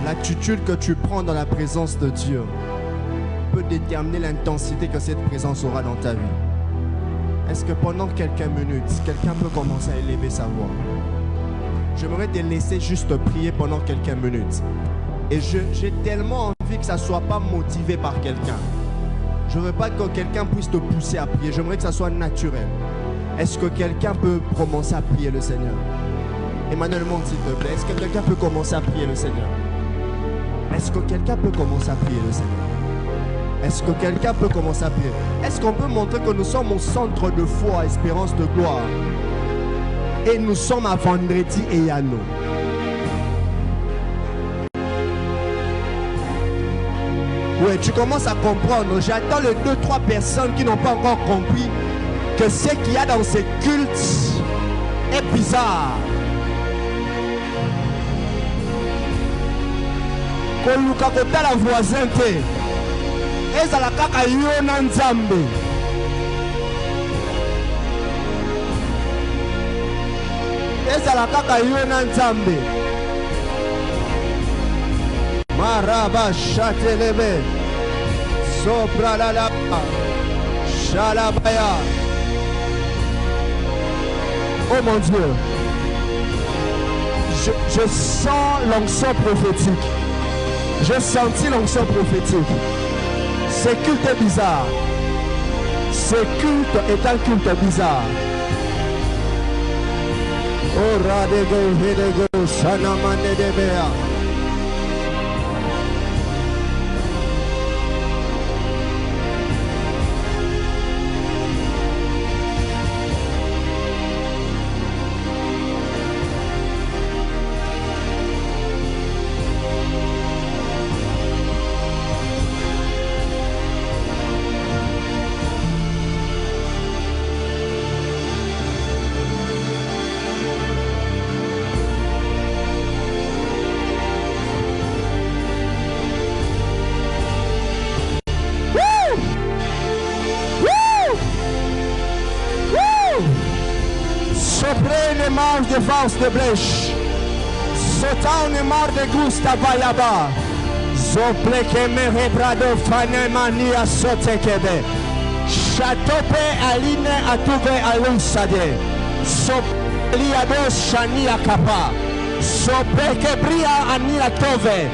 L'attitude que tu prends dans la présence de Dieu peut déterminer l'intensité que cette présence aura dans ta vie. Est-ce que pendant quelques minutes, quelqu'un peut commencer à élever sa voix? J'aimerais te laisser juste prier pendant quelques minutes. Et j'ai tellement envie que ça ne soit pas motivé par quelqu'un. Je ne veux pas que quelqu'un puisse te pousser à prier. J'aimerais que ça soit naturel. Est-ce que quelqu'un peut commencer à prier le Seigneur? Emmanuel, monte s'il te plaît. Est-ce que quelqu'un peut commencer à prier le Seigneur? Est-ce que quelqu'un peut commencer à prier le Seigneur? Est-ce que quelqu'un peut commencer à prier? Est-ce qu'on peut montrer que nous sommes au centre de foi, espérance de gloire? Et nous sommes à vendredi et à nous. Oui, tu commences à comprendre. J'attends les 2-3 personnes qui n'ont pas encore compris que ce qu'il y a dans ces cultes est bizarre. Koluka kota la voisin te. Ezala kaka yo na nzambe. Ezala kaka yo na nzambe. Maraba chatelebe. Sopra la la. Shalabaya. Oh mon Dieu. Je sens l'onction prophétique. J'ai senti l'onction prophétique. Ce culte est bizarre. Ce culte est un culte bizarre. Oh radego vedego sanamane debea. De force de blèche, sautant ne marre de gusta bayaba, zople que me rebrado fane mania sote kebe, chatope aline atuve alusade, sopli ados shani akapa, sope que bria anila tove,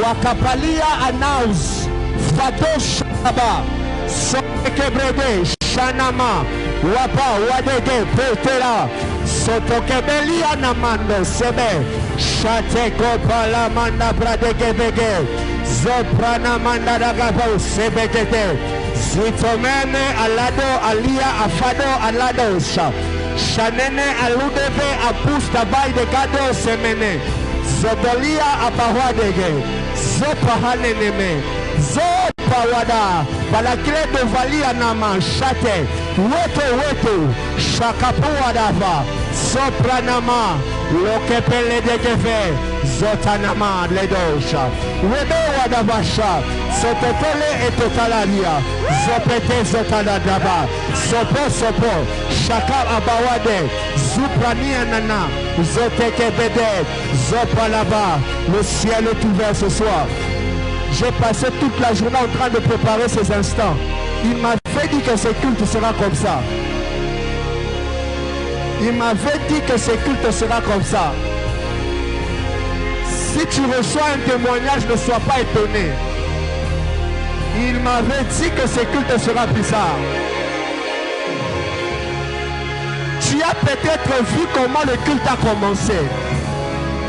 wakapalia anaus, fados shaba, sope que brede, shanama, wapa wadege petela. Soto kebelia namando sebe shate kopala manda brade gebege zoprana manda dagabo sebe gete zitomene alado alia afado alado sha shanene aludebe apusta bay de gado semene zodolia abawadege zopahaneneme zopawada balakile de valia nama shate weto shakapuadava Sopranama, lokepele de geve, zotanama ledosha, wedo wadavasha, sototole et totalaria, zopete zotaladaba, sopo, shaka abawade, zuprania nana, zotekebede, zopalaba, le ciel est ouvert ce soir. J'ai passé toute la journée en train de préparer ces instants. Il m'avait dit que ce culte sera comme ça. Il m'avait dit que ce culte sera comme ça. Si tu reçois un témoignage, ne sois pas étonné. Il m'avait dit que ce culte sera bizarre. Tu as peut-être vu comment le culte a commencé.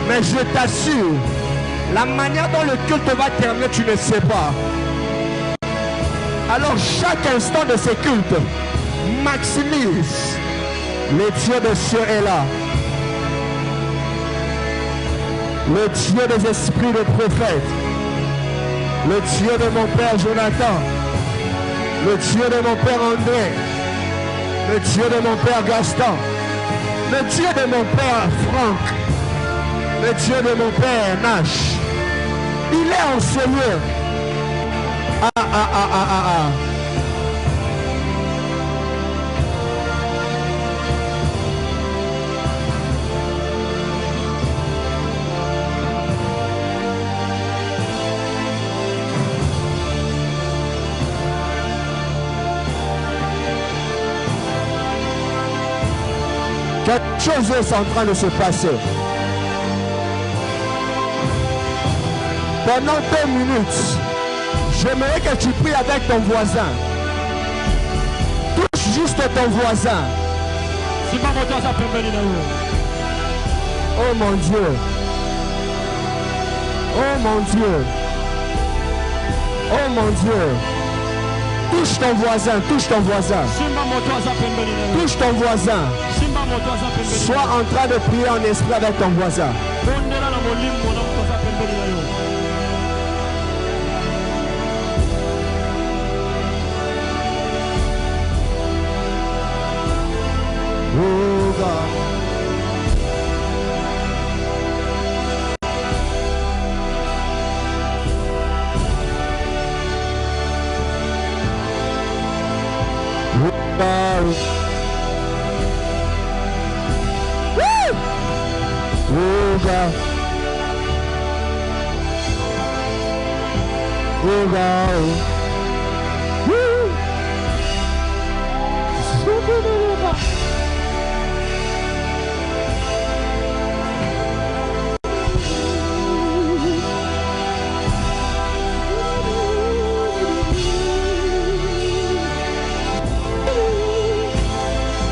Mais je t'assure, la manière dont le culte va terminer, tu ne sais pas. Alors chaque instant de ce culte, maximise. Le Dieu des cieux est là. Le Dieu des esprits de prophètes. Le Dieu de mon père Jonathan. Le Dieu de mon père André. Le Dieu de mon père Gaston. Le Dieu de mon père Franck. Le Dieu de mon père Nash. Il est en Seigneur. Quelque chose est en train de se passer. Pendant 2 minutes, j'aimerais que tu pries avec ton voisin. Touche juste ton voisin. Oh mon Dieu. Oh mon Dieu. Oh mon Dieu. Touche ton voisin, touche ton voisin. Touche ton voisin. Sois en train de prier en esprit avec ton voisin.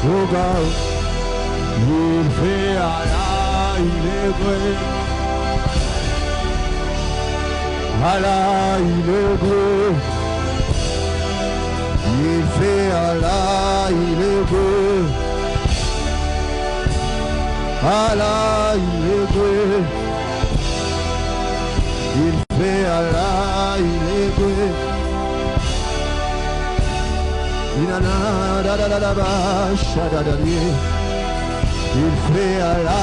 Oh God. Il fait Allah, il est vrai. Allah, il est vrai. Il fait Allah, il est vrai. Allah, il est vrai. Il fait Allah, il est vrai. Il fait Allah, il est beau. Il fait Allah,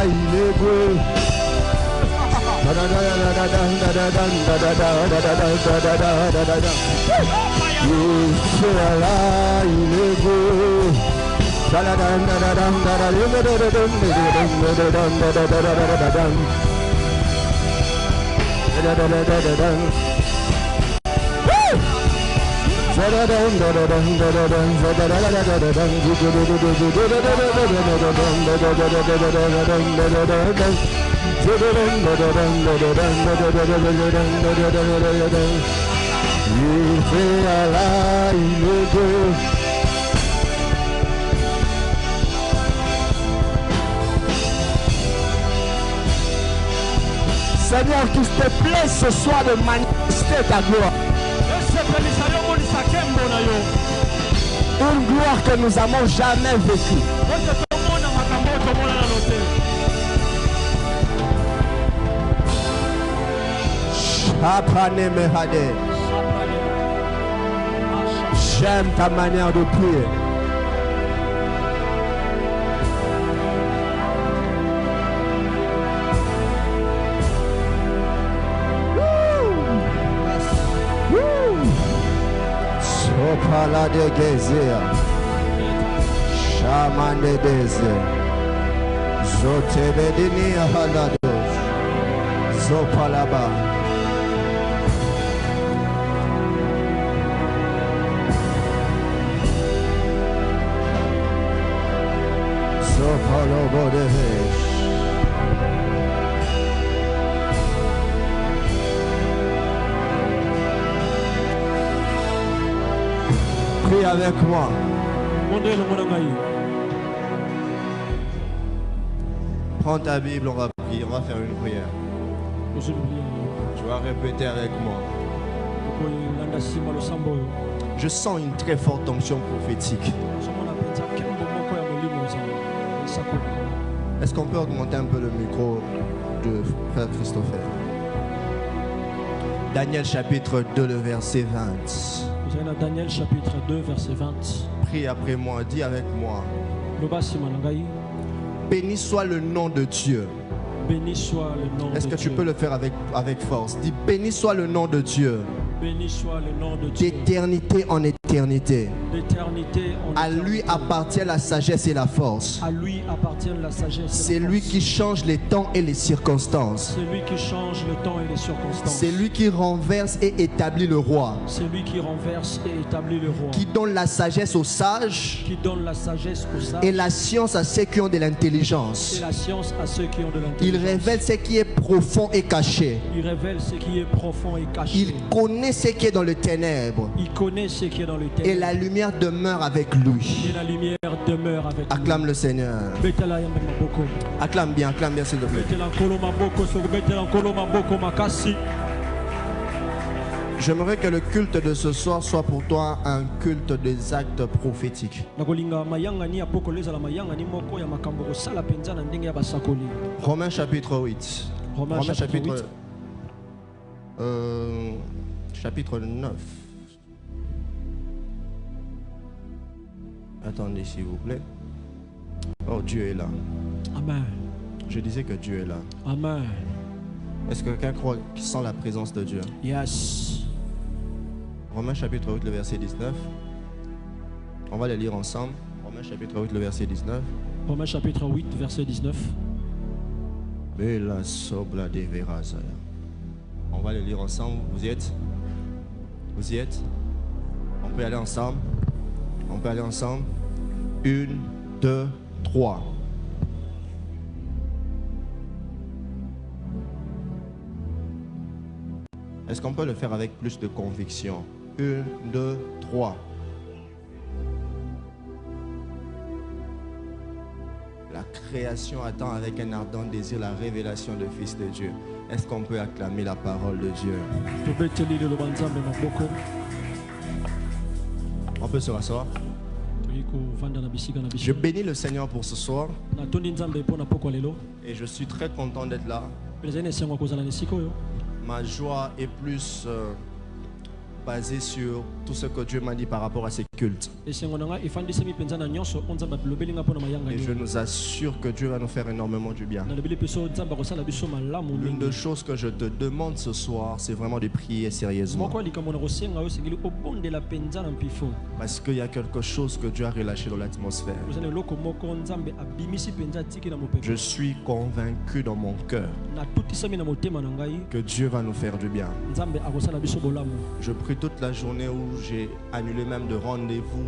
il est beau. Il fait Allah, il est beau. Seigneur, qu'il te plaît ce soir de manifester ta gloire. Une gloire que nous n'avons jamais vécue. J'aime ta manière de prier. Sopala de Gezia, Shaman de Deze, Zotebedini Halados, Zopalaba. Zopalobo de Hesh. Prie avec moi. Prends ta Bible, on va prier, on va faire une prière. Tu vas répéter avec moi. Je sens une très forte onction prophétique. Est-ce qu'on peut augmenter un peu le micro de Frère Christopher? Daniel chapitre 2, le verset 20. Daniel chapitre 2 verset 20. Prie après moi, dis avec moi. Béni soit le nom de Dieu. Béni soit le nom de Dieu. Est-ce que tu peux le faire avec force? Dis béni soit le nom de Dieu. Béni soit le nom de Dieu. d'éternité en éternité. D'éternité en À lui éternité. appartient la sagesse et la force. À lui appartient la sagesse. et C'est la lui force. qui change les temps et les circonstances. C'est lui qui change le temps et les circonstances. C'est lui qui renverse et établit le roi. C'est lui qui renverse et établit le roi. Qui donne la sagesse aux sages Qui donne la sagesse aux sages et la science à ceux qui ont de et l'intelligence. la science à ceux qui ont de Il l'intelligence. révèle ce qui est profond et caché. Il révèle ce qui est profond et caché. Il connaît ce qui est dans le ténèbre. Il connaît ce qui est dans le Et ténèbre. la lumière demeure avec lui. Et la lumière demeure avec lui. Acclame le Seigneur. Betela yambe maboko. Acclame bien s'il te plaît. Betela nkolo maboko, so betela nkolo maboko makasi. J'aimerais que le culte de ce soir soit pour toi un culte des actes prophétiques. Nakolinga mayanga ni apoko lezala mayanga ni moko ya makambo kosala penza na ndenge ya basakoli. Romains chapitre 8. Romains chapitre 8. Chapitre 9. Attendez s'il vous plaît. Oh, Dieu est là. Amen. Je disais que Dieu est là. Amen. Est-ce que quelqu'un croit qu'il sent la présence de Dieu? Yes. Romains chapitre 8, le verset 19. On va le lire ensemble. Romains chapitre 8, le verset 19. Romains chapitre 8, verset 19. Bella sobla de verazaya. On va le lire ensemble. Vous y êtes? Vous y êtes? On peut aller ensemble? On peut aller ensemble? 1, 2, 3. Est-ce qu'on peut le faire avec plus de conviction? 1, 2, 3. La création attend avec un ardent désir la révélation du Fils de Dieu. Est-ce qu'on peut acclamer la parole de Dieu? Tobeteli le banzambe maboko. On peut se rasseoir. Toyiko vanda na bisika na Je biso. bénis le Seigneur pour ce soir Na tondi nzambe pona poko lelo. et je suis très content d'être là. Prezene sengo kozala na siko yo. Ma joie est plus basée sur tout ce que Dieu m'a dit par rapport à ces cultes. Esengo nanga ifandisemi penza na nyonso onzamba lobelinga pona mayanga Et ni. je nous assure que Dieu va nous faire énormément du bien. Na lebeli peso nzamba kosala biso malamu L'une des mingi. choses que je te demande ce soir, c'est vraiment de prier sérieusement. Moko likambo na kosenga yo sengeli obondela penza na mpifo. Parce qu'il y a quelque chose que Dieu a relâché dans l'atmosphère. Kozana loko moko nzambe abimisi penza tiki na mopepe. Je suis convaincu dans mon cœur Na tutisami na motema na ngai que Dieu va nous faire du bien. nzambe akosala biso bolamu. Je prie toute la journée où j'ai annulé même de rendez-vous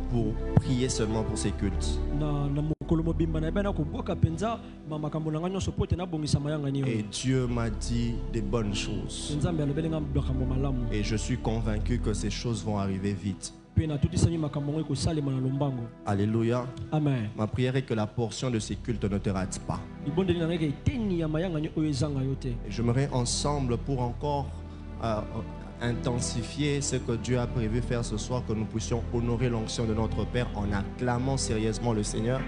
pour prier seulement pour ces cultes. Na mokolo mobimba na bana koboka penza makambo na ngai nyonso pote na bongisa mayanga ni yo. Et Dieu m'a dit des bonnes choses. Nzambe alobelinga makambo malamu. Et je suis convaincu que ces choses vont arriver vite. Pe na tutisami makambo ngo ekosalema na lombango. Alléluia. Amen. Ma prière est que la portion de ces cultes ne te rate pas. Ibondeli na ngai ke eteni ya mayanga ni oyo ezanga yo te. Et j'aimerais ensemble pour encore intensifier ce que Dieu a prévu faire ce soir, que nous puissions honorer l'onction de notre Père en acclamant sérieusement le Seigneur.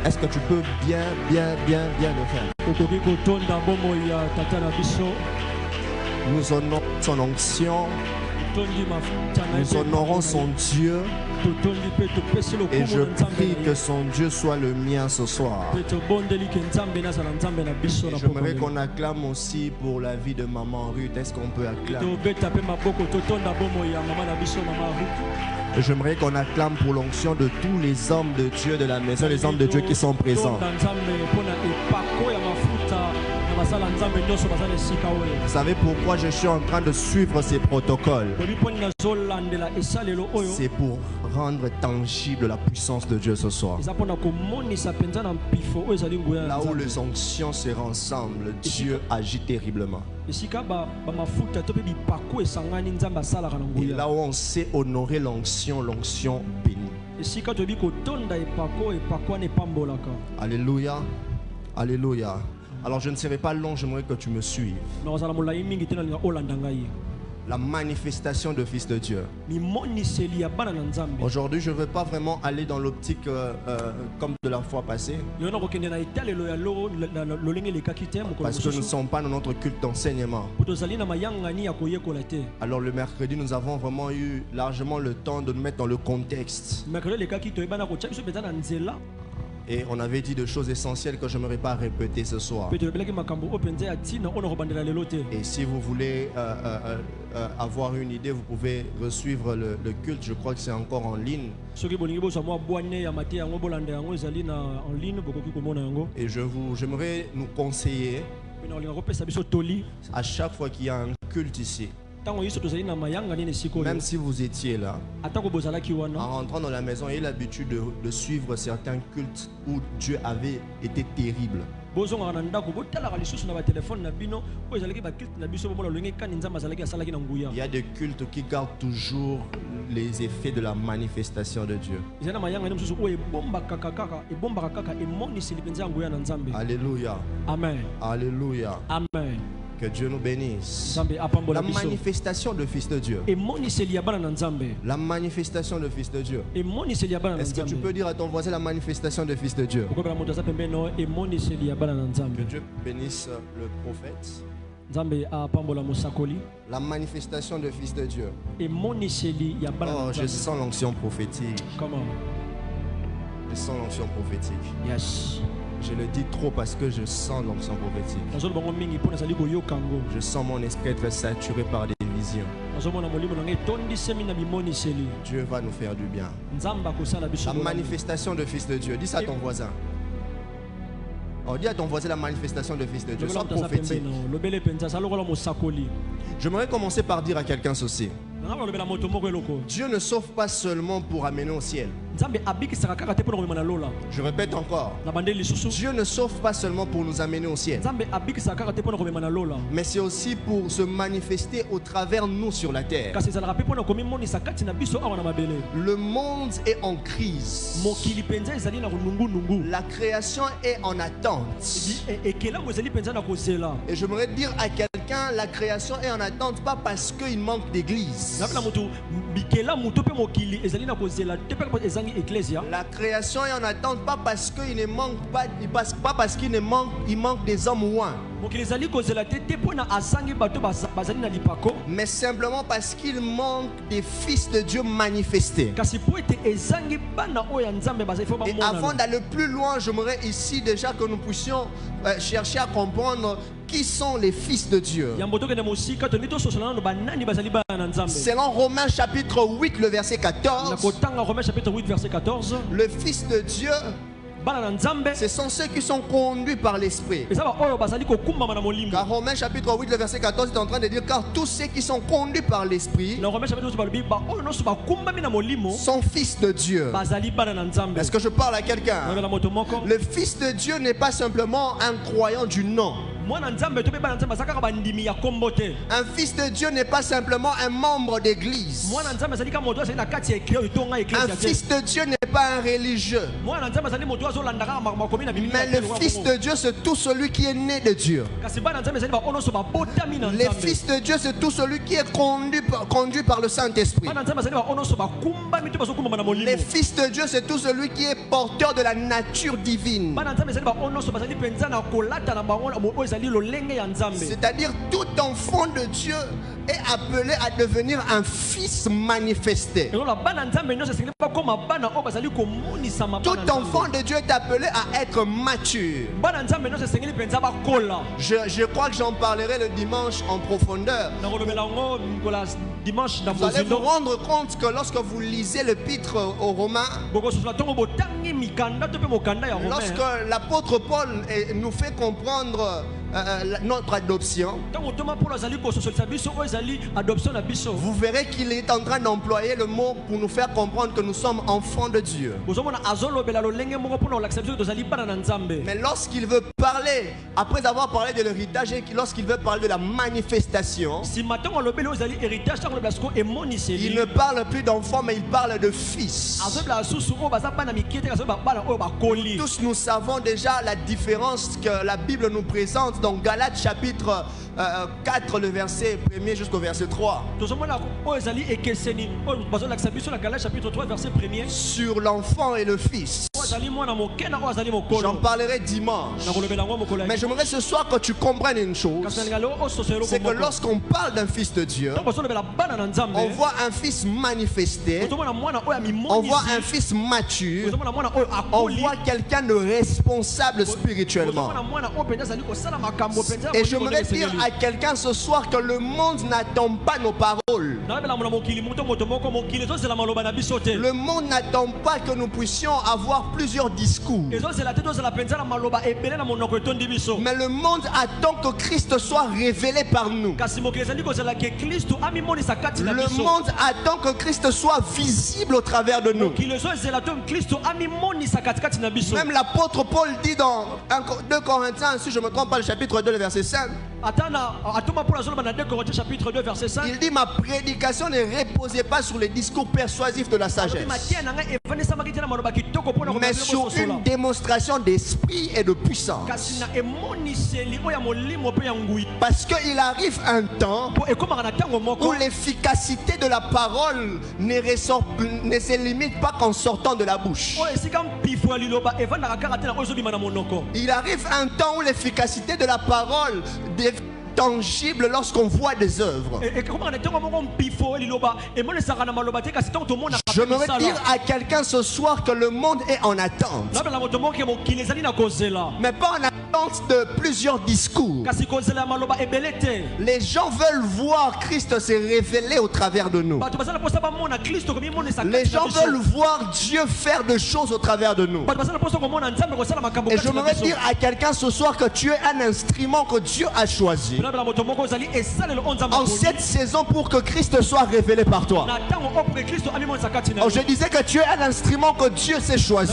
Est-ce que tu peux bien le faire? Okoki kotonda bomoi ya tata na biso. Nous honorons son onction, Tondi mafuta na nous honorons son Dieu totondi pe topesi et lokumu je na nzambe. prie que son Dieu soit le mien ce soir. Pe tobondeli ke nzambe nazala nzambe na biso na J'aimerais poko. qu'on acclame aussi pour la vie de maman Ruth. Est-ce qu'on peut acclamer? Tobeta pe maboko totonda bomoi ya mama na biso mama Ruth. J'aimerais qu'on acclame pour l'onction de tous les hommes de Dieu de la maison, les hommes de Dieu qui sont présents. Vous savez pourquoi je suis en train de suivre ces protocoles? C'est pour rendre tangible la puissance de Dieu ce soir. Là où les onctions se rassemblent, Dieu agit terriblement. Et là où on sait honorer l'onction, l'onction bénit. Alléluia. Alléluia. Alors je ne serai pas long, j'aimerais que tu me suives. La manifestation de Fils de Dieu. Aujourd'hui, je ne veux pas vraiment aller dans l'optique comme de la fois passée. Parce que nous ne sommes pas dans notre culte d'enseignement. Alors le mercredi, nous avons vraiment eu largement le temps de nous mettre dans le contexte. Et on avait dit de choses essentielles que je n'aimerais pas répéter ce soir. Et si vous voulez avoir une idée, vous pouvez suivre le culte. Je crois que c'est encore en ligne. Et j'aimerais nous conseiller à chaque fois qu'il y a un culte ici, même si vous étiez là, en rentrant dans la maison, ayez l'habitude de suivre certains cultes où Dieu avait été terrible. Il y a des cultes qui gardent toujours les effets de la manifestation de Dieu. Alléluia. Amen. Alléluia. Amen. Que Dieu nous bénisse. La manifestation de Fils de Dieu. La manifestation de Fils de Dieu. Est-ce que tu peux dire à ton voisin la manifestation de Fils de Dieu? Que Dieu bénisse le prophète. La manifestation de Fils de Dieu. Oh, je sens l'onction prophétique. Je sens l'onction prophétique. Yes. Je le dis trop parce que je sens l'onction prophétique. Je sens mon esprit être saturé par des visions. Dieu va nous faire du bien. La manifestation de Fils de Dieu. Dis ça à ton voisin. Oh, dis à ton voisin la manifestation de Fils de Dieu. Sois prophétique. J'aimerais commencer par dire à quelqu'un ceci. Dieu ne sauve pas seulement pour amener au ciel. Je répète encore. Dieu ne sauve pas seulement pour nous amener au ciel, mais c'est aussi pour se manifester au travers nous sur la terre. Le monde est en crise. La création est en attente. Et j'aimerais dire à quelqu'un, la création est en attente pas parce qu'il manque d'église. La création est en attente pas parce qu'il ne manque pas, pas parce qu'il manque des hommes ouins, mais simplement parce qu'il manque des fils de Dieu manifestés. Et avant d'aller plus loin, j'aimerais ici déjà que nous puissions chercher à comprendre qui sont les fils de Dieu. Selon Romains chapitre 8, le verset 14, le Fils de Dieu, ce sont ceux qui sont conduits par l'Esprit. Car Romains chapitre 8, le verset 14 est en train de dire, car tous ceux qui sont conduits par l'Esprit sont fils de Dieu. Est-ce que je parle à quelqu'un? Le Fils de Dieu n'est pas simplement un croyant du nom. Un fils de Dieu n'est pas simplement un membre d'église. Un fils de Dieu n'est pas un religieux. Mais le fils de Dieu, c'est tout celui qui est né de Dieu. Le fils de Dieu, c'est tout celui qui est conduit par le Saint-Esprit. Le fils de Dieu, c'est tout celui qui est porteur de la nature divine. C'est-à-dire tout enfant de Dieu est appelé à devenir un fils manifesté. Tout enfant de Dieu est appelé à être mature. Je crois que j'en parlerai le dimanche en profondeur. Vous allez vous rendre compte que lorsque vous lisez l'épître aux Romains, lorsque l'apôtre Paul nous fait comprendre notre adoption, vous verrez qu'il est en train d'employer le mot pour nous faire comprendre que nous sommes enfants de Dieu. Mais lorsqu'il veut parler, après avoir parlé de l'héritage, et lorsqu'il veut parler de la manifestation, il ne parle plus d'enfants, mais il parle de fils. Tous nous savons déjà la différence que la Bible nous présente dans Galates chapitre 4, le verset 1er jusqu'au verset 3. Chapitre 3, verset 1er. Sur l'enfant et le fils. J'en parlerai dimanche. Mais j'aimerais ce soir que tu comprennes une chose. C'est que lorsqu'on parle d'un fils de Dieu, on voit un fils manifesté. On voit un fils mature. On voit quelqu'un de responsable spirituellement. Et j'aimerais dire à quelqu'un ce soir que le monde n'attend pas nos paroles. Le monde n'attend pas que nous puissions avoir plusieurs discours. Mais le monde attend que Christ soit révélé par nous. Le monde attend que Christ soit visible au travers de nous. Même l'apôtre Paul dit dans 2 Corinthiens, si je ne me trompe pas, le chapitre 2, le verset 5. Il dit: ma prédication ne reposait pas sur les discours persuasifs de la sagesse, mais sur une démonstration d'esprit et de puissance. Parce qu'il arrive un temps où l'efficacité de la parole ne se limite pas qu'en sortant de la bouche. Il arrive un temps où l'efficacité de la parole devient tangible lorsqu'on voit des œuvres. J'aimerais dire à quelqu'un ce soir que le monde est en attente, mais pas en attente de plusieurs discours. Les gens veulent voir Christ se révéler au travers de nous. Les gens veulent voir Dieu faire des choses au travers de nous. Et j'aimerais dire à quelqu'un ce soir que tu es un instrument que Dieu a choisi en cette saison pour que Christ soit révélé par toi. Oh, je disais que tu es un instrument que Dieu s'est choisi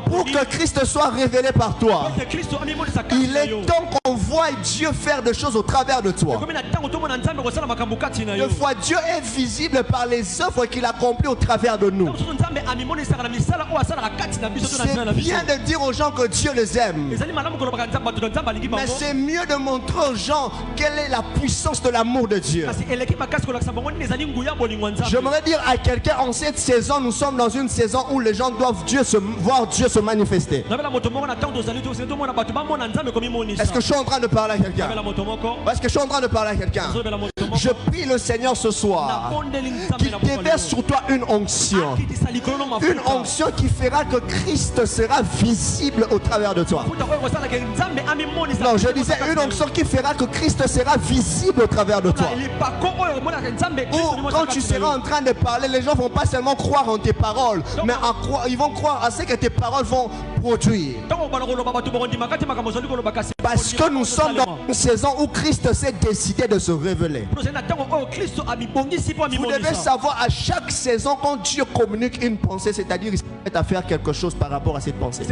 pour que Christ soit révélé par toi. Il est temps qu'on voie Dieu faire des choses au travers de toi. Des fois, Dieu est visible par les œuvres qu'il accomplit au travers de nous. C'est bien de dire aux gens que Dieu les aime, mais c'est mieux de montrer aux gens quelle est la puissance de l'amour de Dieu. J'aimerais dire à quelqu'un, en cette saison, nous sommes dans une saison où les gens doivent voir Dieu se manifester. Est-ce que je suis en train de parler à quelqu'un? Est-ce que je suis en train de parler à quelqu'un? Je prie le Seigneur ce soir qu'il déverse sur toi une onction. Une onction qui fera que Christ sera visible au travers de toi. Non, je disais une onction qui fera que Christ sera visible au travers de toi. Ou quand tu seras en train de parler, les gens ne vont pas seulement croire en tes paroles, mais ils vont croire à ce que tes paroles vont produire. Parce que nous sommes dans une saison où Christ s'est décidé de se révéler. Vous devez savoir, à chaque saison, quand Dieu communique une pensée, c'est-à-dire qu'il s'apprête à faire quelque chose par rapport à cette pensée.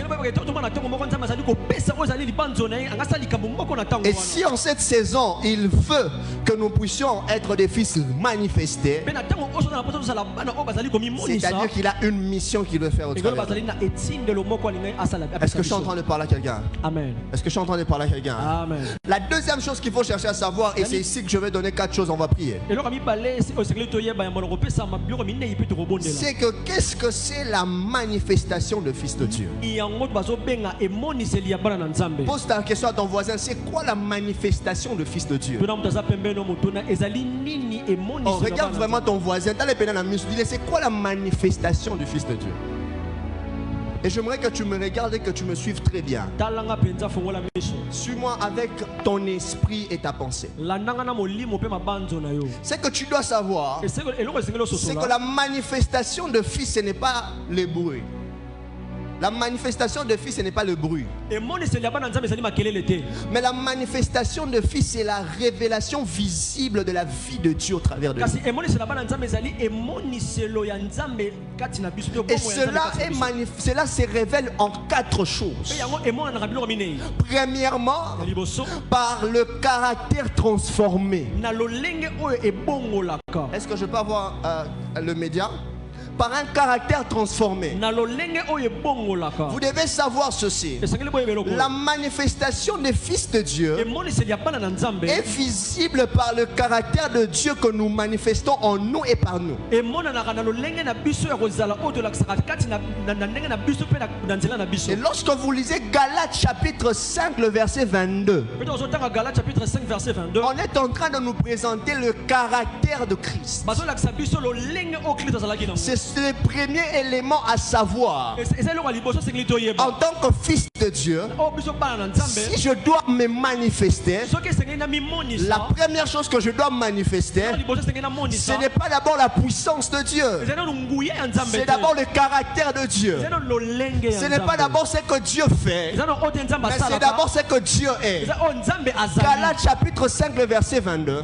Et si en cette saison, il veut que nous puissions être des fils manifestés, c'est-à-dire qu'il a une mission qu'il veut faire au travers. Est-ce que je suis en train de parler à quelqu'un? Amen. Est-ce que je suis en train de parler à quelqu'un? Amen. La deuxième chose qu'il faut chercher à savoir, et c'est ici que je vais donner 4 choses, on va prier. C'est que qu'est-ce que c'est la manifestation de Fils de Dieu? Pose ta question à ton voisin, c'est quoi la manifestation de Fils de Dieu? Oh, regarde vraiment ton voisin, dis-le, c'est quoi la manifestation du Fils de Dieu? Et j'aimerais que tu me regardes et que tu me suives très bien. Suis-moi avec ton esprit et ta pensée. Ce que tu dois savoir, c'est que la manifestation de Fils, ce n'est pas le bruit. La manifestation de Fils, ce n'est pas le bruit. Mais la manifestation de Fils, c'est la révélation visible de la vie de Dieu au travers de nous. Et cela se révèle en 4 choses. Premièrement, par le caractère transformé. Est-ce que je peux avoir le média? par un caractère transformé. Vous devez savoir ceci. La manifestation des fils de Dieu est visible par le caractère de Dieu que nous manifestons en nous et par nous. Et lorsque vous lisez Galates chapitre 5, le verset 22, on est en train de nous présenter le caractère de Christ. C'est le premier élément à savoir. En tant que fils de Dieu, si je dois me manifester, la première chose que je dois manifester, ce n'est pas d'abord la puissance de Dieu. C'est d'abord le caractère de Dieu. Ce n'est pas d'abord ce que Dieu fait, mais c'est d'abord ce que Dieu est. Galates chapitre 5, le verset 22.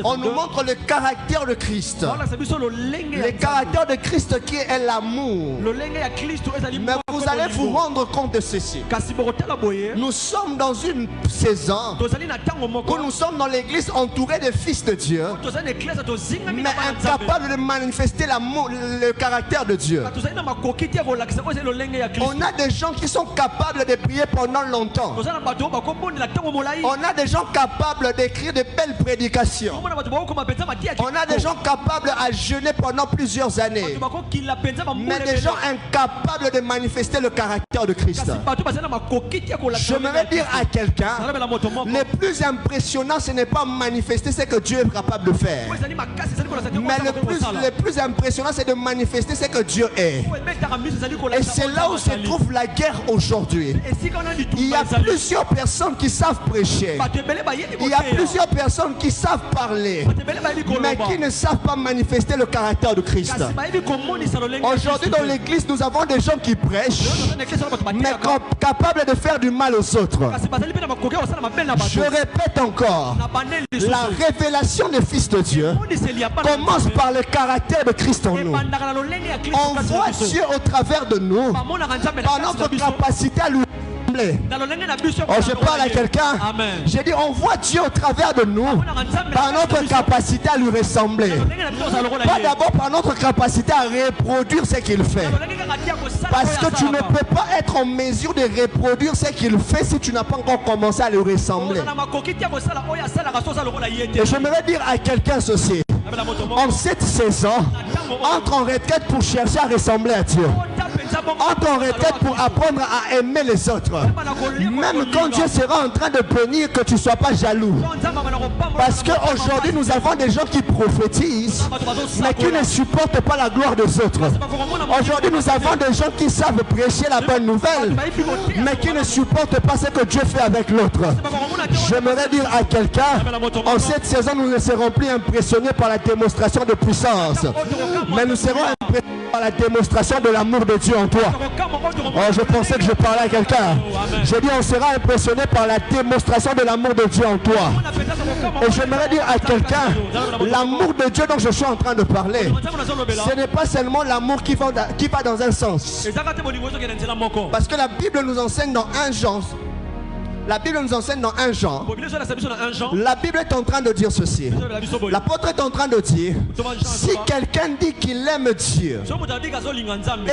On nous montre le caractère de Christ. Le caractère de Christ qui est l'amour. Mais vous allez vous rendre compte de ceci. Nous sommes dans une saison où nous sommes dans l'église entourée de fils de Dieu, mais incapables de manifester l'amour, le caractère de Dieu. On a des gens qui sont capables de prier pendant longtemps. On a des gens capables d'écrire de belles prédications. On a des gens capables à jeûner pendant plusieurs années, mais des gens incapables de manifester le caractère de Christ. J'aimerais dire à quelqu'un, le plus impressionnant, ce n'est pas manifester ce que Dieu est capable de faire, mais le plus impressionnant, c'est de manifester ce que Dieu est. Et c'est là où se trouve la guerre aujourd'hui. Il y a plusieurs personnes qui savent prêcher. Il y a plusieurs personnes qui savent parler, mais qui ne savent pas manifester le caractère de Christ. Aujourd'hui dans l'église, nous avons des gens qui prêchent, mais capables de faire du mal aux autres. Je répète encore, la révélation des fils de Dieu commence par le caractère de Christ en nous. On voit Dieu au travers de nous, par notre capacité à lui. Oh, je parle à quelqu'un. J'ai dit, on voit Dieu au travers de nous par notre capacité à lui ressembler. Pas d'abord par notre capacité à reproduire ce qu'il fait. Parce que tu ne peux pas être en mesure de reproduire ce qu'il fait si tu n'as pas encore commencé à lui ressembler. Et j'aimerais dire à quelqu'un ceci. En cette saison, entre en retraite pour chercher à ressembler à Dieu. Entre en retraite pour apprendre à aimer les autres. Même quand Dieu sera en train de punir, que tu ne sois pas jaloux. Parce qu'aujourd'hui, nous avons des gens qui prophétisent, mais qui ne supportent pas la gloire des autres. Aujourd'hui, nous avons des gens qui savent prêcher la bonne nouvelle, mais qui ne supportent pas ce que Dieu fait avec l'autre. J'aimerais dire à quelqu'un, en cette saison, nous ne serons plus impressionnés par la démonstration de puissance, mais nous serons impressionnés par la démonstration de l'amour de Dieu en toi. Oh, je pensais que je parlais à quelqu'un. Je dis, on sera impressionné par la démonstration de l'amour de Dieu en toi. Et j'aimerais dire à quelqu'un, l'amour de Dieu dont je suis en train de parler, ce n'est pas seulement l'amour qui va dans un sens. Parce que la Bible nous enseigne dans 1 Jean. La Bible nous enseigne dans 1 Jean. La Bible est en train de dire ceci. L'apôtre est en train de dire, si quelqu'un dit qu'il aime Dieu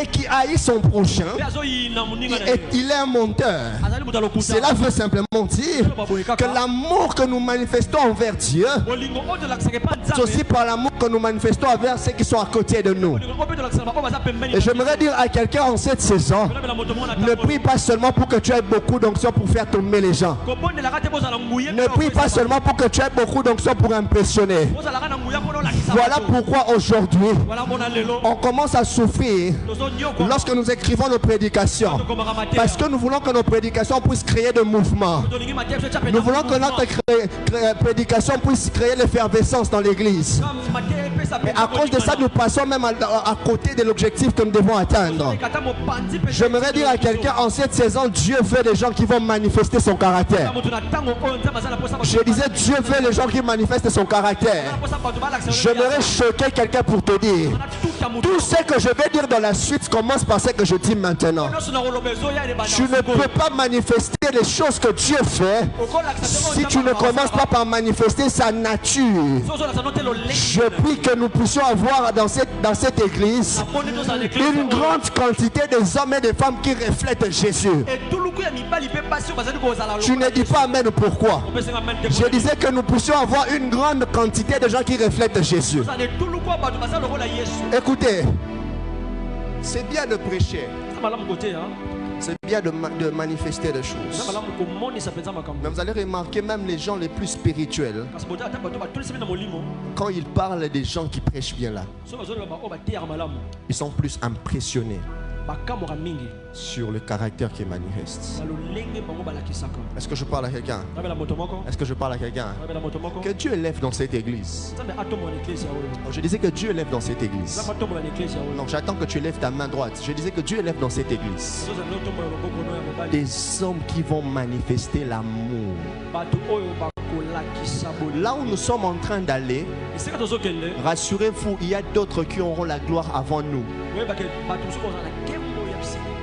et qu'il haït son prochain, il est un menteur. Cela veut simplement dire que l'amour que nous manifestons envers Dieu, c'est aussi par l'amour que nous manifestons envers ceux qui sont à côté de nous. Et j'aimerais dire à quelqu'un en cette saison, ne prie pas seulement pour que tu aies beaucoup d'onction pour faire tomber les gens. Ne prie pas seulement pour que tu aies beaucoup d'onction pour impressionner. Voilà pourquoi aujourd'hui on commence à souffrir lorsque nous écrivons nos prédications, parce que nous voulons que nos prédications puissent créer de mouvements. Nous voulons que notre prédication puisse créer l'effervescence dans l'église. Et à cause de ça, nous passons même à côté de l'objectif que nous devons atteindre. J'aimerais dire à quelqu'un, en cette saison, Dieu veut des gens qui vont manifester son caractère. Je disais, Dieu veut les gens qui manifestent son caractère. J'aimerais choquer quelqu'un pour te dire, Tout ce que je vais dire dans la suite commence par ce que je dis maintenant. Tu ne peux pas manifester les choses que Dieu fait si tu ne commences pas par manifester sa nature. Je prie que nous puissions avoir dans cette église une grande quantité des hommes et des femmes qui reflètent Jésus. Tu ne dis pas amen, pourquoi? Je disais que nous puissions avoir une grande quantité de gens qui reflètent Jésus. Écoutez, c'est bien de prêcher, c'est bien de manifester des choses, mais vous allez remarquer même les gens les plus spirituels, quand ils parlent des gens qui prêchent bien là, ils sont plus impressionnés sur le caractère qui est manifeste. Est-ce que je parle à quelqu'un? Est-ce que je parle à quelqu'un? Que Dieu élève dans cette église. Je disais que Dieu élève dans cette église. Non, j'attends que tu élèves ta main droite. Je disais que Dieu élève dans cette église des hommes qui vont manifester l'amour. Là où nous sommes en train d'aller, rassurez-vous, il y a d'autres qui auront la gloire avant nous.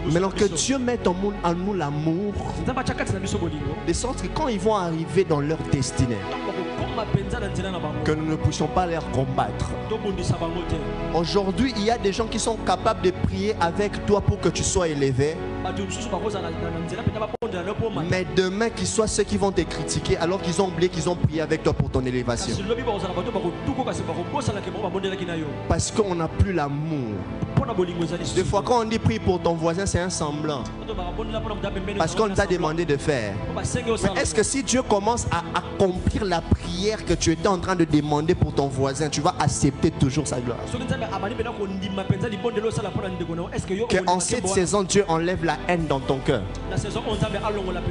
Maintenant que Dieu mette en nous l'amour, de sorte que quand ils vont arriver dans leur destinée, que nous ne puissions pas les combattre. Aujourd'hui, il y a des gens qui sont capables de prier avec toi pour que tu sois élevé. Mais demain, qu'ils soient ceux qui vont te critiquer alors qu'ils ont oublié qu'ils ont prié avec toi pour ton élévation. Parce qu'on n'a plus l'amour. Des fois, quand on dit prie pour ton voisin, c'est un semblant. Parce qu'on t'a demandé de faire. Mais est-ce que si Dieu commence à accomplir la prière que tu étais en train de demander pour ton voisin, tu vas accepter toujours sa gloire? Qu'en cette saison, Dieu enlève la haine dans ton cœur.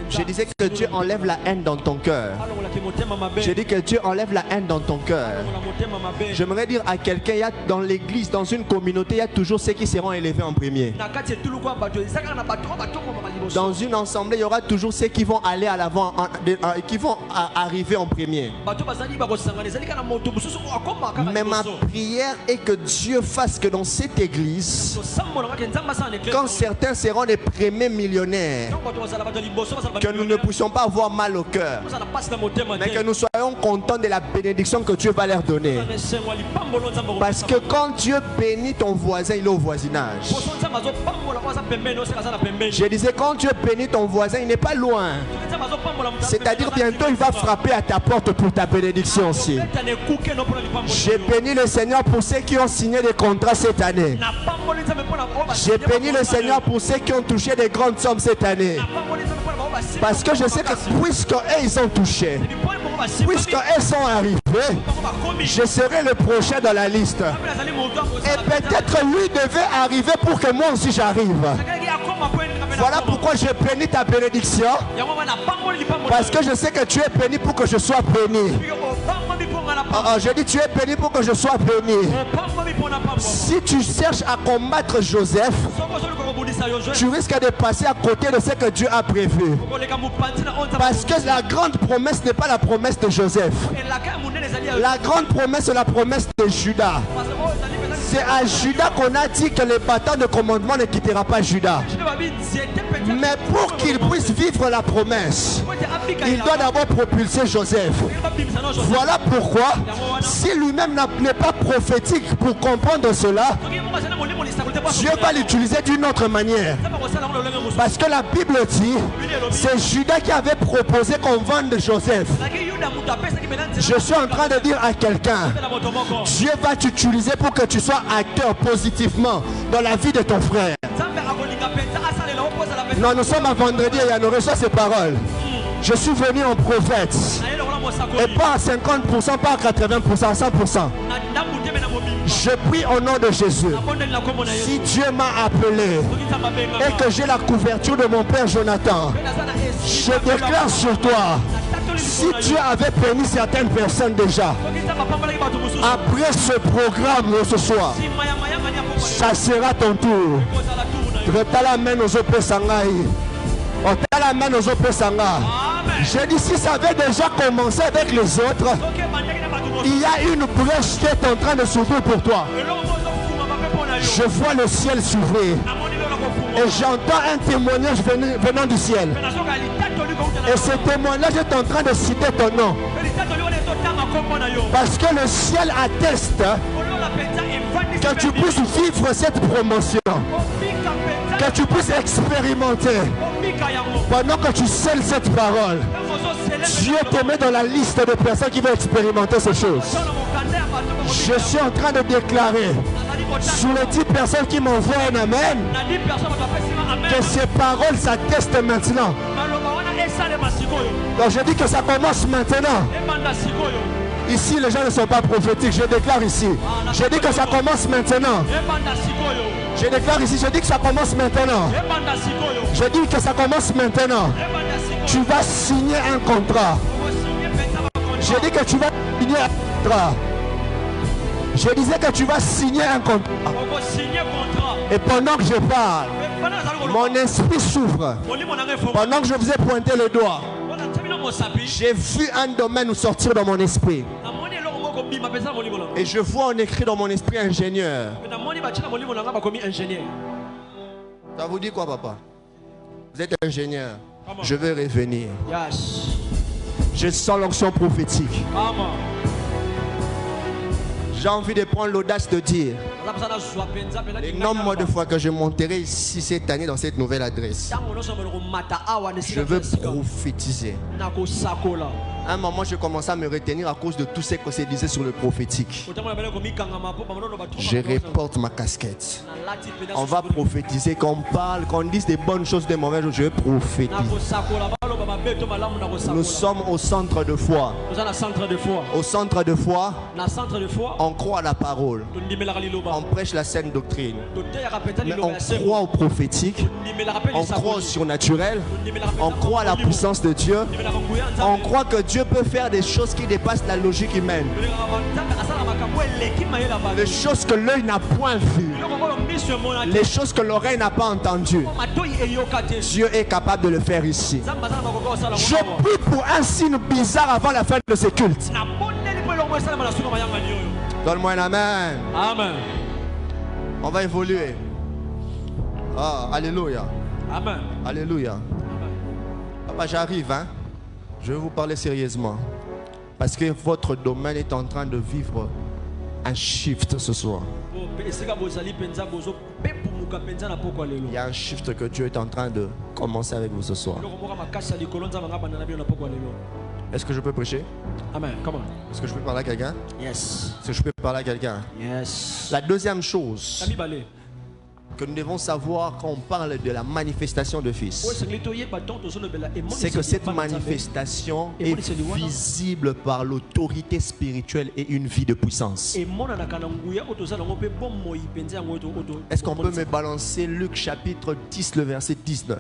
Je disais que Dieu enlève la haine dans ton cœur. Je dis que Dieu enlève la haine dans ton cœur. J'aimerais dire à quelqu'un, il y a dans l'église, dans une communauté, il y a toujours ceux qui seront élevés en premier. Dans une assemblée, il y aura toujours ceux qui vont aller à l'avant, qui vont arriver en premier. Mais ma prière est que Dieu fasse que dans cette église, quand certains seront les premiers millionnaires, que nous ne puissions pas avoir mal au cœur, mais que nous soyons contents de la bénédiction que Dieu va leur donner. Parce que quand Dieu bénit ton voisin, il est au voisinage. Je disais, quand Dieu bénit ton voisin, il n'est pas loin. C'est-à-dire bientôt il va frapper à ta porte pour ta bénédiction aussi. J'ai béni le Seigneur pour ceux qui ont signé des contrats cette année. J'ai béni le Seigneur pour ceux qui ont touché des grandes sommes cette année. Parce que je sais que puisqu'eux ils ont touché, puisqu'eux sont arrivés, je serai le prochain dans la liste. Et peut-être lui devait arriver pour que moi aussi j'arrive. Voilà pourquoi je bénis ta bénédiction. Parce que je sais que tu es béni pour que je sois béni. Je dis tu es béni pour que je sois béni. Si tu cherches à combattre Joseph, tu risques de passer à côté de ce que Dieu a prévu. Parce que la grande promesse n'est pas la promesse de Joseph. La grande promesse est la promesse de Judas. C'est à Judas qu'on a dit que le bâton de commandement ne quittera pas Judas. Mais pour qu'il puisse vivre la promesse, il doit d'abord propulser Joseph. Voilà pourquoi, si lui-même n'est pas prophétique pour comprendre cela, Dieu va l'utiliser d'une autre manière. Parce que la Bible dit, c'est Judas qui avait proposé qu'on vende Joseph. Je suis en train de dire à quelqu'un, Dieu va t'utiliser pour que tu sois acteur positivement dans la vie de ton frère. Non, nous sommes à vendredi et on reçoit ces paroles. Je suis venu en prophète. Et pas à 50%, pas à 80%, à 100%. Je prie au nom de Jésus. Si Dieu m'a appelé et que j'ai la couverture de mon père Jonathan, je déclare sur toi, si Dieu avait béni certaines personnes déjà, après ce programme ce soir, ça sera ton tour. Je dis, si ça avait déjà commencé avec les autres, il y a une brèche qui est en train de s'ouvrir pour toi. Je vois le ciel s'ouvrir. Et j'entends un témoignage venant du ciel. Et ce témoignage est en train de citer ton nom. Parce que le ciel atteste que tu puisses vivre cette promotion. Que tu puisses expérimenter. Pendant que tu scelles cette parole, Dieu te met dans la liste de personnes qui vont expérimenter ces choses. Je suis en train de déclarer sur les 10 personnes qui m'envoient un amen, que ces paroles s'attestent maintenant. Donc je dis que ça commence maintenant. Ici les gens ne sont pas prophétiques, je déclare ici. Je dis que ça commence maintenant. Je déclare ici, je dis que ça commence maintenant. Je dis que ça commence maintenant. Tu vas signer un contrat. Je dis que tu vas signer un contrat. Je disais que tu vas signer un contrat. Et pendant que je parle, mon esprit s'ouvre. Pendant que je vous ai pointé le doigt, j'ai vu un domaine sortir dans mon esprit. Et je vois en écrit dans mon esprit ingénieur. Ça vous dit quoi, papa? Vous êtes ingénieur. Je vais revenir. Je sens l'onction prophétique. J'ai envie de prendre l'audace de dire le nombre de fois que je monterai ici cette année dans cette nouvelle adresse. Je veux prophétiser. À un moment, je commençais à me retenir à cause de tout ce que se disait sur le prophétique. Je reporte ma casquette. On va prophétiser, qu'on parle, qu'on dise des bonnes choses, des mauvaises choses. Je prophétise. Nous sommes au centre de foi. Au centre de foi, on croit à la parole. On prêche la saine doctrine. Mais on croit au prophétique. On croit au surnaturel. On croit à la puissance de Dieu. On croit que Dieu peut faire des choses qui dépassent la logique humaine. Les choses que l'œil n'a point vues. Les choses que l'oreille n'a pas entendues. Dieu est capable de le faire ici. Je prie pour un signe bizarre avant la fin de ce culte. Donne-moi un amen. Amen. On va évoluer. Ah, alléluia. Amen. Alléluia. Papa, j'arrive, hein. Je vais vous parler sérieusement. Parce que votre domaine est en train de vivre un shift ce soir. Il y a un shift que Dieu est en train de commencer avec vous ce soir. Est-ce que je peux prêcher? Amen. Come on. Est-ce que je peux parler à quelqu'un? Yes. Est-ce que je peux parler à quelqu'un? Yes. La deuxième chose que nous devons savoir quand on parle de la manifestation de Fils, c'est que cette manifestation est visible par l'autorité spirituelle et une vie de puissance. Est-ce qu'on peut me balancer Luc chapitre 10, le verset 19?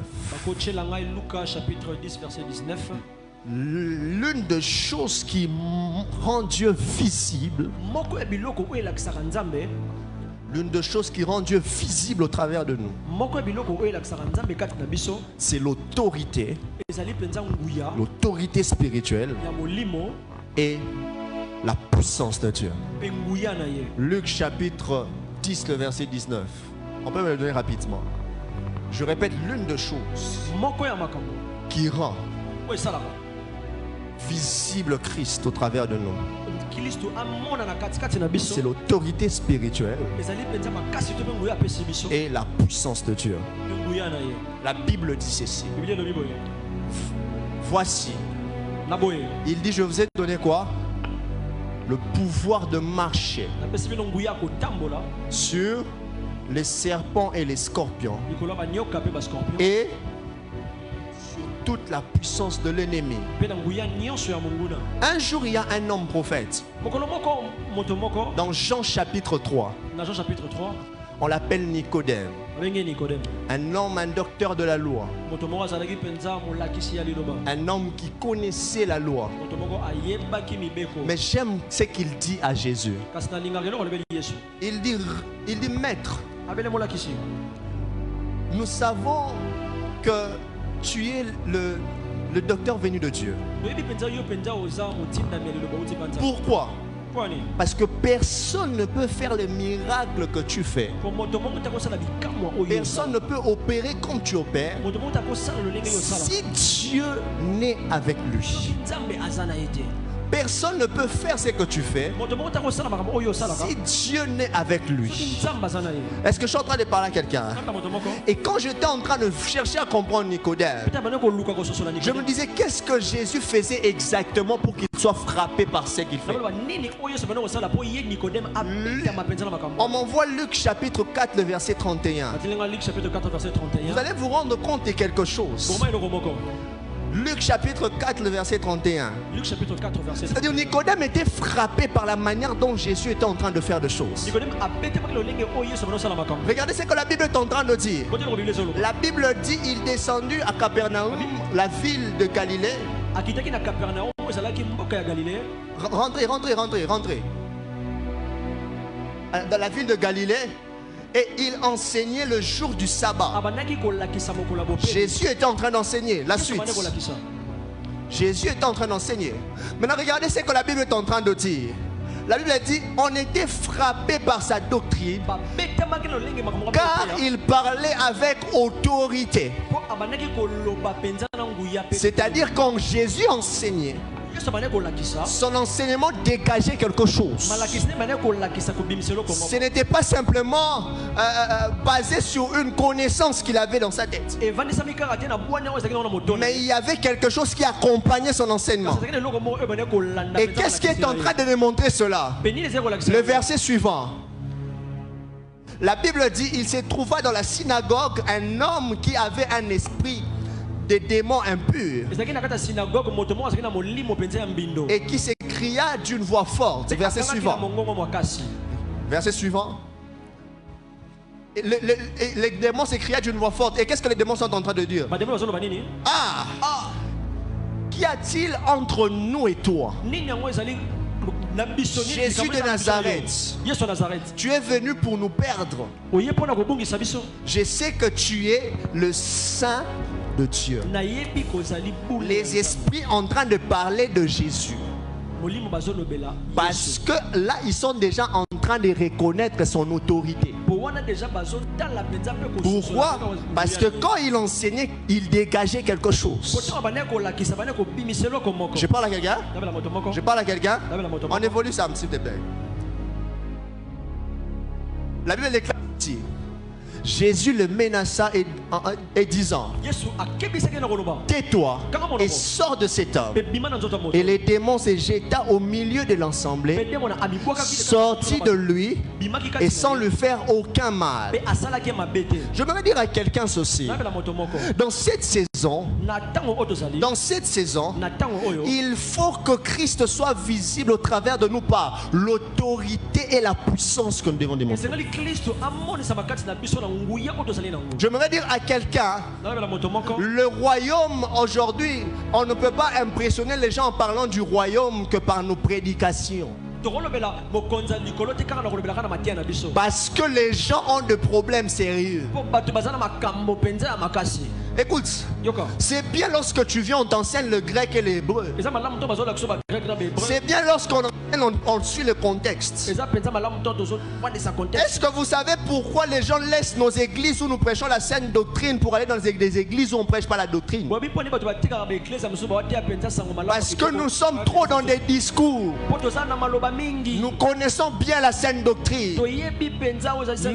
L'une des choses qui rend Dieu visible, l'une des choses qui rend Dieu visible au travers de nous, c'est l'autorité spirituelle et la puissance de Dieu. Luc chapitre 10, le verset 19. On peut me le donner rapidement. Je répète, l'une des choses qui rend visible Christ au travers de nous, c'est l'autorité spirituelle et la puissance de Dieu. La Bible dit ceci. Voici, il dit, je vous ai donné quoi? Le pouvoir de marcher sur les serpents et les scorpions et toute la puissance de l'ennemi. Un jour, il y a un homme prophète. Dans Jean chapitre 3, on l'appelle Nicodème. Un homme, un docteur de la loi. Un homme qui connaissait la loi. Mais j'aime ce qu'il dit à Jésus. Il dit, Maître, nous savons que tu es le docteur venu de Dieu. Pourquoi? Parce que personne ne peut faire le miracle que tu fais. Personne ne peut opérer comme tu opères si Dieu n'est avec lui. Personne ne peut faire ce que tu fais si Dieu n'est avec lui. Est-ce que je suis en train de parler à quelqu'un? Et quand j'étais en train de chercher à comprendre Nicodème, je me disais qu'est-ce que Jésus faisait exactement pour qu'il soit frappé par ce qu'il fait. On m'envoie Luc chapitre 4, le verset 31. Vous allez vous rendre compte de quelque chose. Luc chapitre 4, le verset 31. C'est-à-dire Nicodème était frappé par la manière dont Jésus était en train de faire des choses. Regardez ce que la Bible est en train de dire. La Bible dit il descendit à Capernaum, la ville de Galilée. Rentrez. Dans la ville de Galilée. Et il enseignait le jour du sabbat. Jésus était en train d'enseigner. La suite. Jésus était en train d'enseigner. Maintenant, regardez ce que la Bible est en train de dire. La Bible dit on était frappé par sa doctrine car il parlait avec autorité. C'est-à-dire quand Jésus enseignait, son enseignement dégageait quelque chose. Ce n'était pas simplement basé sur une connaissance qu'il avait dans sa tête, mais il y avait quelque chose qui accompagnait son enseignement. Et qu'est-ce qui est en train de démontrer cela? Le verset suivant. La Bible dit il se trouva dans la synagogue un homme qui avait un esprit des démons impurs et qui s'écria d'une voix forte. Verset suivant. Verset suivant. Les démons s'écriaient d'une voix forte. Et qu'est-ce que les démons sont en train de dire? Qu'y a-t-il entre nous et toi? Jésus de Nazareth, tu es venu pour nous perdre. Je sais que tu es le Saint de Dieu. Les esprits en train de parler de Jésus, parce que là ils sont déjà en train de reconnaître son autorité. Pourquoi? Parce que quand il enseignait, il dégageait quelque chose. Je parle à quelqu'un? Je parle à quelqu'un? On évolue ça, s'il te plaît. La Bible déclare ici. Jésus le menaça et disant tais-toi et sors de cet homme. Et les démons se jeta au milieu de l'assemblée, sortit de lui et sans lui faire aucun mal. Je voudrais dire à quelqu'un ceci. Dans cette saison, il faut que Christ soit visible au travers de nous par l'autorité et la puissance que nous devons démontrer. J'aimerais dire à quelqu'un, le royaume aujourd'hui, on ne peut pas impressionner les gens en parlant du royaume que par nos prédications. Parce que les gens ont des problèmes sérieux. Écoute, c'est bien lorsque tu viens, on t'enseigne le grec et l'hébreu. C'est bien lorsqu'on on suit le contexte. Est-ce que vous savez pourquoi les gens laissent nos églises où nous prêchons la saine doctrine pour aller dans des églises où on ne prêche pas la doctrine? Parce que nous sommes trop dans des discours. Nous connaissons bien la saine doctrine,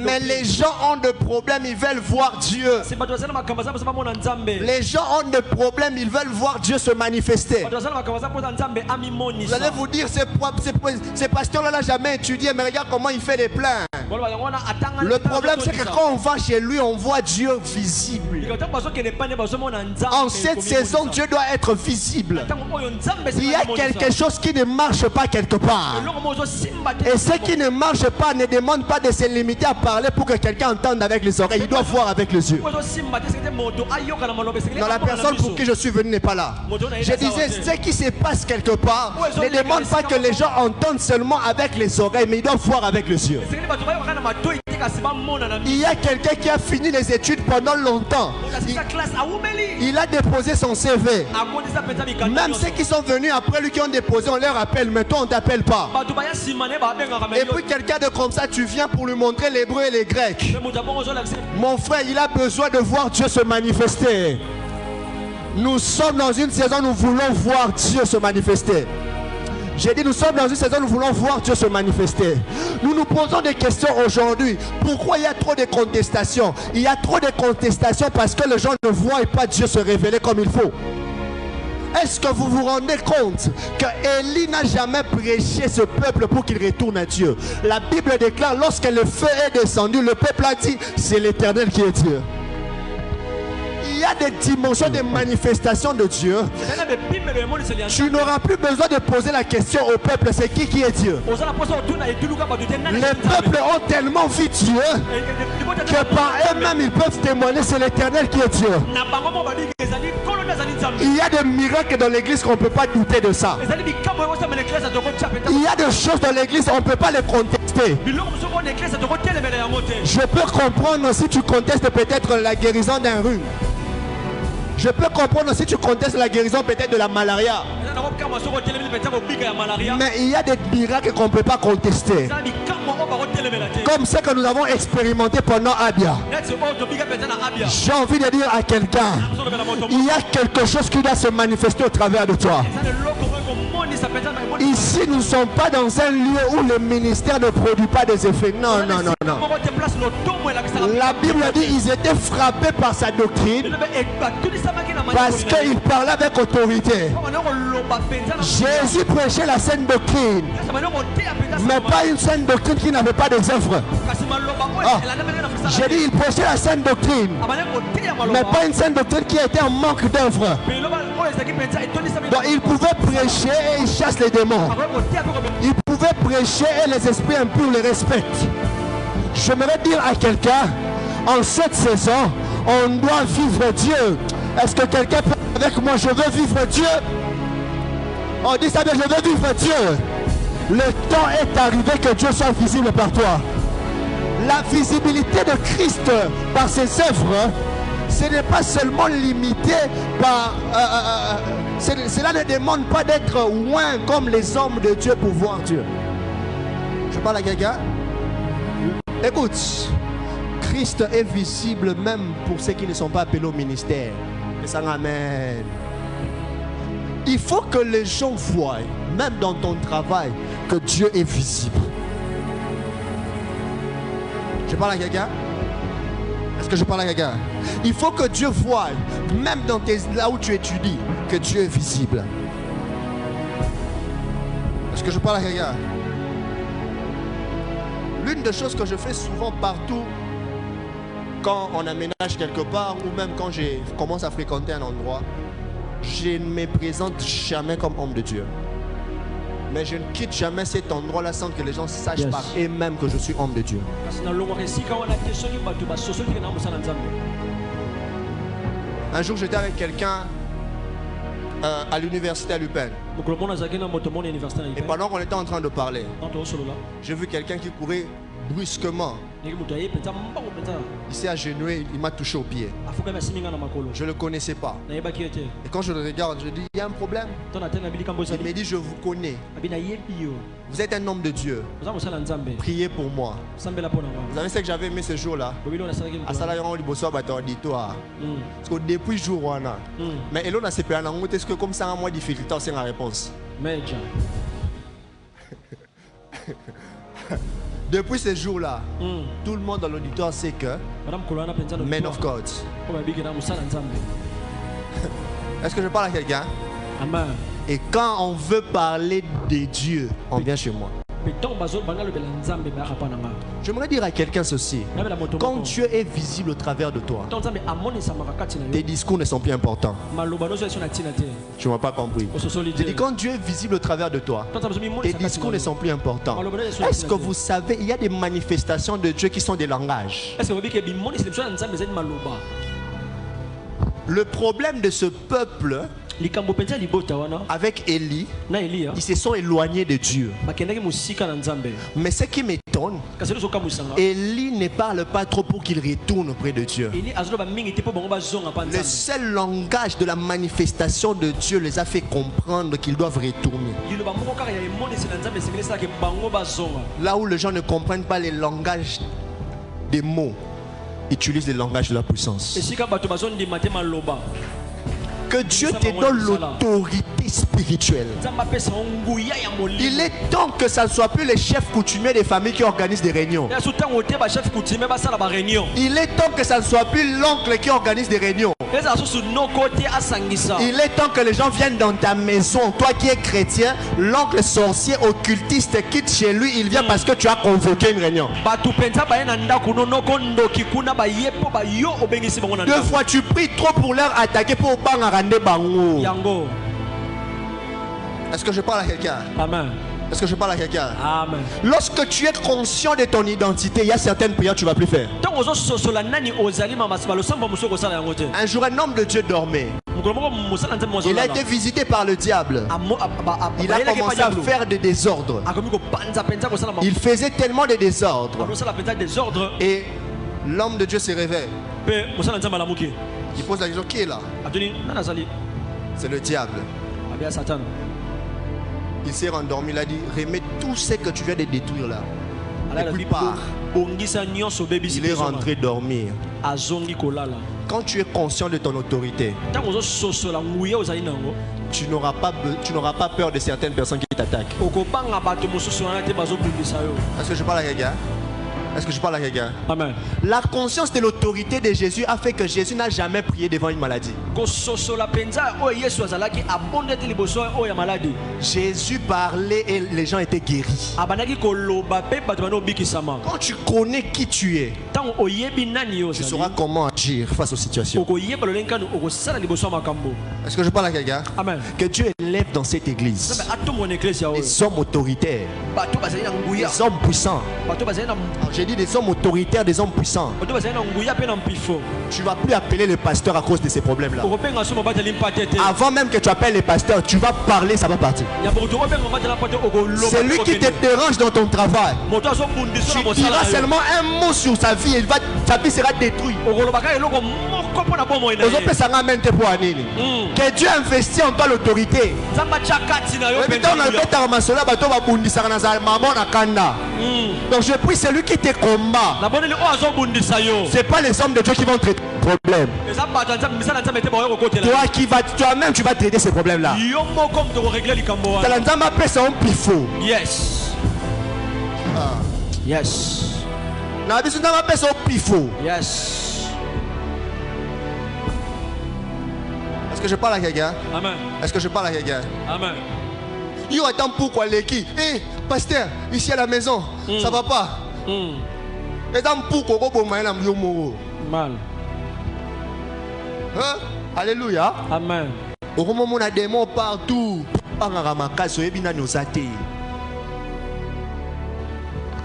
mais les gens ont des problèmes, ils veulent voir Dieu. Les gens ont des problèmes, ils veulent voir Dieu se manifester. Vous allez vous dire, ce pasteur-là n'a jamais étudié, mais regarde comment il fait les plans. Le problème, c'est que quand on va chez lui, on voit Dieu visible. En cette saison, Dieu doit être visible. Il y a quelque chose qui ne marche pas quelque part. Et ce qui ne marche pas ne demande pas de se limiter à parler pour que quelqu'un entende avec les oreilles. Il doit voir avec les yeux. Non, la personne pour qui je suis venu n'est pas là. Je disais, ce qui se passe quelque part ne demande pas que les gens entendent seulement avec les oreilles, mais ils doivent voir avec les yeux. Il y a quelqu'un qui a fini les études pendant longtemps. Il a déposé son CV. Même ceux qui sont venus après lui qui ont déposé, on leur appelle, mais toi on ne t'appelle pas. Et puis quelqu'un de comme ça, tu viens pour lui montrer l'hébreu et les grecs. Mon frère, il a besoin de voir Dieu se manifester. Nous sommes dans une saison où nous voulons voir Dieu se manifester. J'ai dit, nous sommes dans une saison où nous voulons voir Dieu se manifester. Nous nous posons des questions aujourd'hui. Pourquoi il y a trop de contestations? Il y a trop de contestations parce que les gens ne voient pas Dieu se révéler comme il faut. Est-ce que vous vous rendez compte que Élie n'a jamais prêché ce peuple pour qu'il retourne à Dieu? La Bible déclare, lorsque le feu est descendu, le peuple a dit, c'est l'Éternel qui est Dieu. Il y a des dimensions de manifestation de Dieu. Tu n'auras plus besoin de poser la question au peuple, c'est qui est Dieu? Les peuples ont tellement vu Dieu que par eux-mêmes ils peuvent témoigner, c'est l'Éternel qui est Dieu. Il y a des miracles dans l'église qu'on ne peut pas douter de ça. Il y a des choses dans l'église, on ne peut pas les contester. Je peux comprendre si tu contestes peut-être la guérison d'un rhume. Je peux comprendre si tu contestes la guérison peut-être de la malaria. Mais il y a des miracles qu'on ne peut pas contester. Comme ce que nous avons expérimenté pendant Abia. J'ai envie de dire à quelqu'un, il y a quelque chose qui doit se manifester au travers de toi. Ici, nous ne sommes pas dans un lieu où le ministère ne produit pas des effets. Non, non, non, non. La Bible dit qu'ils étaient frappés par sa doctrine parce qu'il parlait avec autorité. Jésus prêchait la saine doctrine, mais pas une saine doctrine qui n'avait pas des œuvres. J'ai dit, il prêchait la saine doctrine, mais pas une saine doctrine qui était en manque d'œuvres. Donc il pouvait prêcher et il chasse les démons. Il pouvait prêcher et les esprits impurs les respectent. J'aimerais dire à quelqu'un, en cette saison, on doit vivre Dieu. Est-ce que quelqu'un peut dire avec moi, je veux vivre Dieu? On dit ça bien, je veux vivre Dieu. Le temps est arrivé que Dieu soit visible par toi. La visibilité de Christ par ses œuvres, ce n'est pas seulement limité par... cela ne demande pas d'être loin comme les hommes de Dieu pour voir Dieu. Je parle à quelqu'un. Écoute, Christ est visible même pour ceux qui ne sont pas appelés au ministère. Et ça ramène. Il faut que les gens voient, même dans ton travail, que Dieu est visible. Je parle à quelqu'un? Est-ce que je parle à quelqu'un? Il faut que Dieu voie, même dans là où tu étudies, que Dieu est visible. Est-ce que je parle à quelqu'un? L'une des choses que je fais souvent partout, quand on aménage quelque part, ou même quand je commence à fréquenter un endroit, je ne me présente jamais comme homme de Dieu. Mais je ne quitte jamais cet endroit-là sans que les gens sachent par eux-mêmes que je suis homme de Dieu. Un jour, j'étais avec quelqu'un à l'université à Lupin. Et pendant qu'on était en train de parler, j'ai vu quelqu'un qui courait brusquement. Il s'est agenouillé, il m'a touché au pied. Je ne le connaissais pas. Et quand je le regarde, je dis, il y a un problème. Il me dit, je vous connais. Vous êtes un homme de Dieu. Priez pour moi. Vous savez ce que j'avais aimé ce jour-là? Parce que depuis ce jour, mais Elon a séparé en est-ce que comme ça, moi, difficulté, c'est la réponse. Depuis ce jour-là, tout le monde dans l'auditoire sait que Man of God. Est-ce que je parle à quelqu'un? Et quand on veut parler de Dieu, on vient chez moi. J'aimerais dire à quelqu'un ceci. Quand Dieu est visible au travers de toi, tes discours ne sont plus importants. Tu ne m'as pas compris. J'ai dit quand Dieu est visible au travers de toi, tes discours ne sont plus importants. Est-ce que vous savez, il y a des manifestations de Dieu qui sont des langages? Le problème de ce peuple avec Élie, ils se sont éloignés de Dieu. Mais ce qui m'étonne, retourne, Élie ne parle pas trop pour qu'il retourne auprès de Dieu. Le seul langage de la manifestation de Dieu les a fait comprendre qu'ils doivent retourner. Là où les gens ne comprennent pas les langages des mots, utilisent le langage de la puissance. Que Dieu te donne l'autorité spirituelle. Il est temps que ça ne soit plus les chefs coutumiers des familles qui organisent des réunions. Il est temps que ça ne soit plus l'oncle qui organise des réunions. Il est temps que les gens viennent dans ta maison. Toi qui es chrétien, l'oncle sorcier occultiste quitte chez lui, il vient parce que tu as convoqué une réunion. 2 fois tu pries trop pour leur attaquer pour pas bango. Est-ce que je parle à quelqu'un? Amen. Est-ce que je parle à quelqu'un? Amen. Lorsque tu es conscient de ton identité, il y a certaines prières que tu ne vas plus faire. Un jour, un homme de Dieu dormait. Il a été visité par le diable. Il a commencé à faire des désordres. Il faisait tellement de désordres. Et l'homme de Dieu se réveille. Il pose la question, qui est là? C'est le diable. Il s'est rendormi, il a dit, remets tout ce que tu viens de détruire là. Et puis part. Il est rentré dormir. Quand tu es conscient de ton autorité, tu n'auras pas peur de certaines personnes qui t'attaquent. Est-ce que je parle à quelqu'un? Est-ce que je parle à quelqu'un? Amen. La conscience de l'autorité de Jésus a fait que Jésus n'a jamais prié devant une maladie. Jésus parlait et les gens étaient guéris. Quand tu connais qui tu es, tu sauras comment agir face aux situations. Est-ce que je parle à quelqu'un? Amen. Que Dieu élève dans cette église des hommes autoritaires, des hommes puissants. J'ai dit des hommes autoritaires, des hommes puissants. Tu ne vas plus appeler le pasteur à cause de ces problèmes-là. Avant même que tu appelles le pasteur, tu vas parler, ça va partir. C'est lui qui te dérange dans ton travail. Tu diras seulement un mot sur sa vie, sa vie sera détruite. Que Dieu investit en toi l'autorité. Donc je prie celui qui te combat. C'est pas les hommes de Dieu qui vont traiter le problème. Toi-même tu vas traiter ces problèmes-là. Yes. Yes. Yes. Est-ce que je parle à quelqu'un? Amen. Est-ce que je parle à quelqu'un? Amen. Yo, attends, pourquoi les qui? Eh, pasteur, ici à la maison, ça va pas? Attends, pourquoi mal. Hein? Alléluia. Amen. Au moment où on a des mots partout,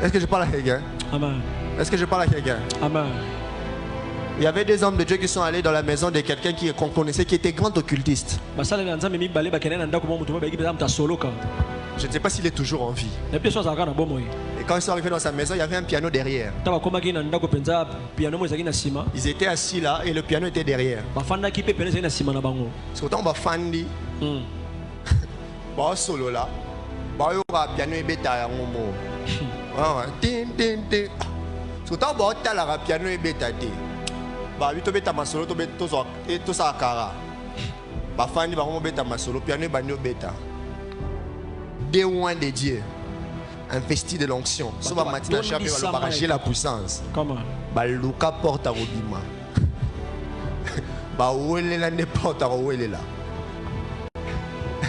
est-ce que je parle à quelqu'un? Amen. Est-ce que je parle à quelqu'un? Amen. Il y avait des hommes de Dieu qui sont allés dans la maison de quelqu'un qu'on connaissait qui était grand occultiste. Je ne sais pas s'il est toujours en vie. Et quand ils sont arrivés dans sa maison, il y avait un piano derrière. Ils étaient assis là et le piano était derrière. Surtout on va fandi. Solo là. Piano et bêta. Surtout on va piano et bêta. Bah oui, tu bêta masolo, tu bêta tout ça kara. Bah fani bah on bêta masolo, piano banyo bêta. Des oins de Dieu, investi de l'onction. Souvent matin chape va le barager la puissance. Comment? Bah Luka porte à Robima. Bah où elle est là ne porte à où elle est là.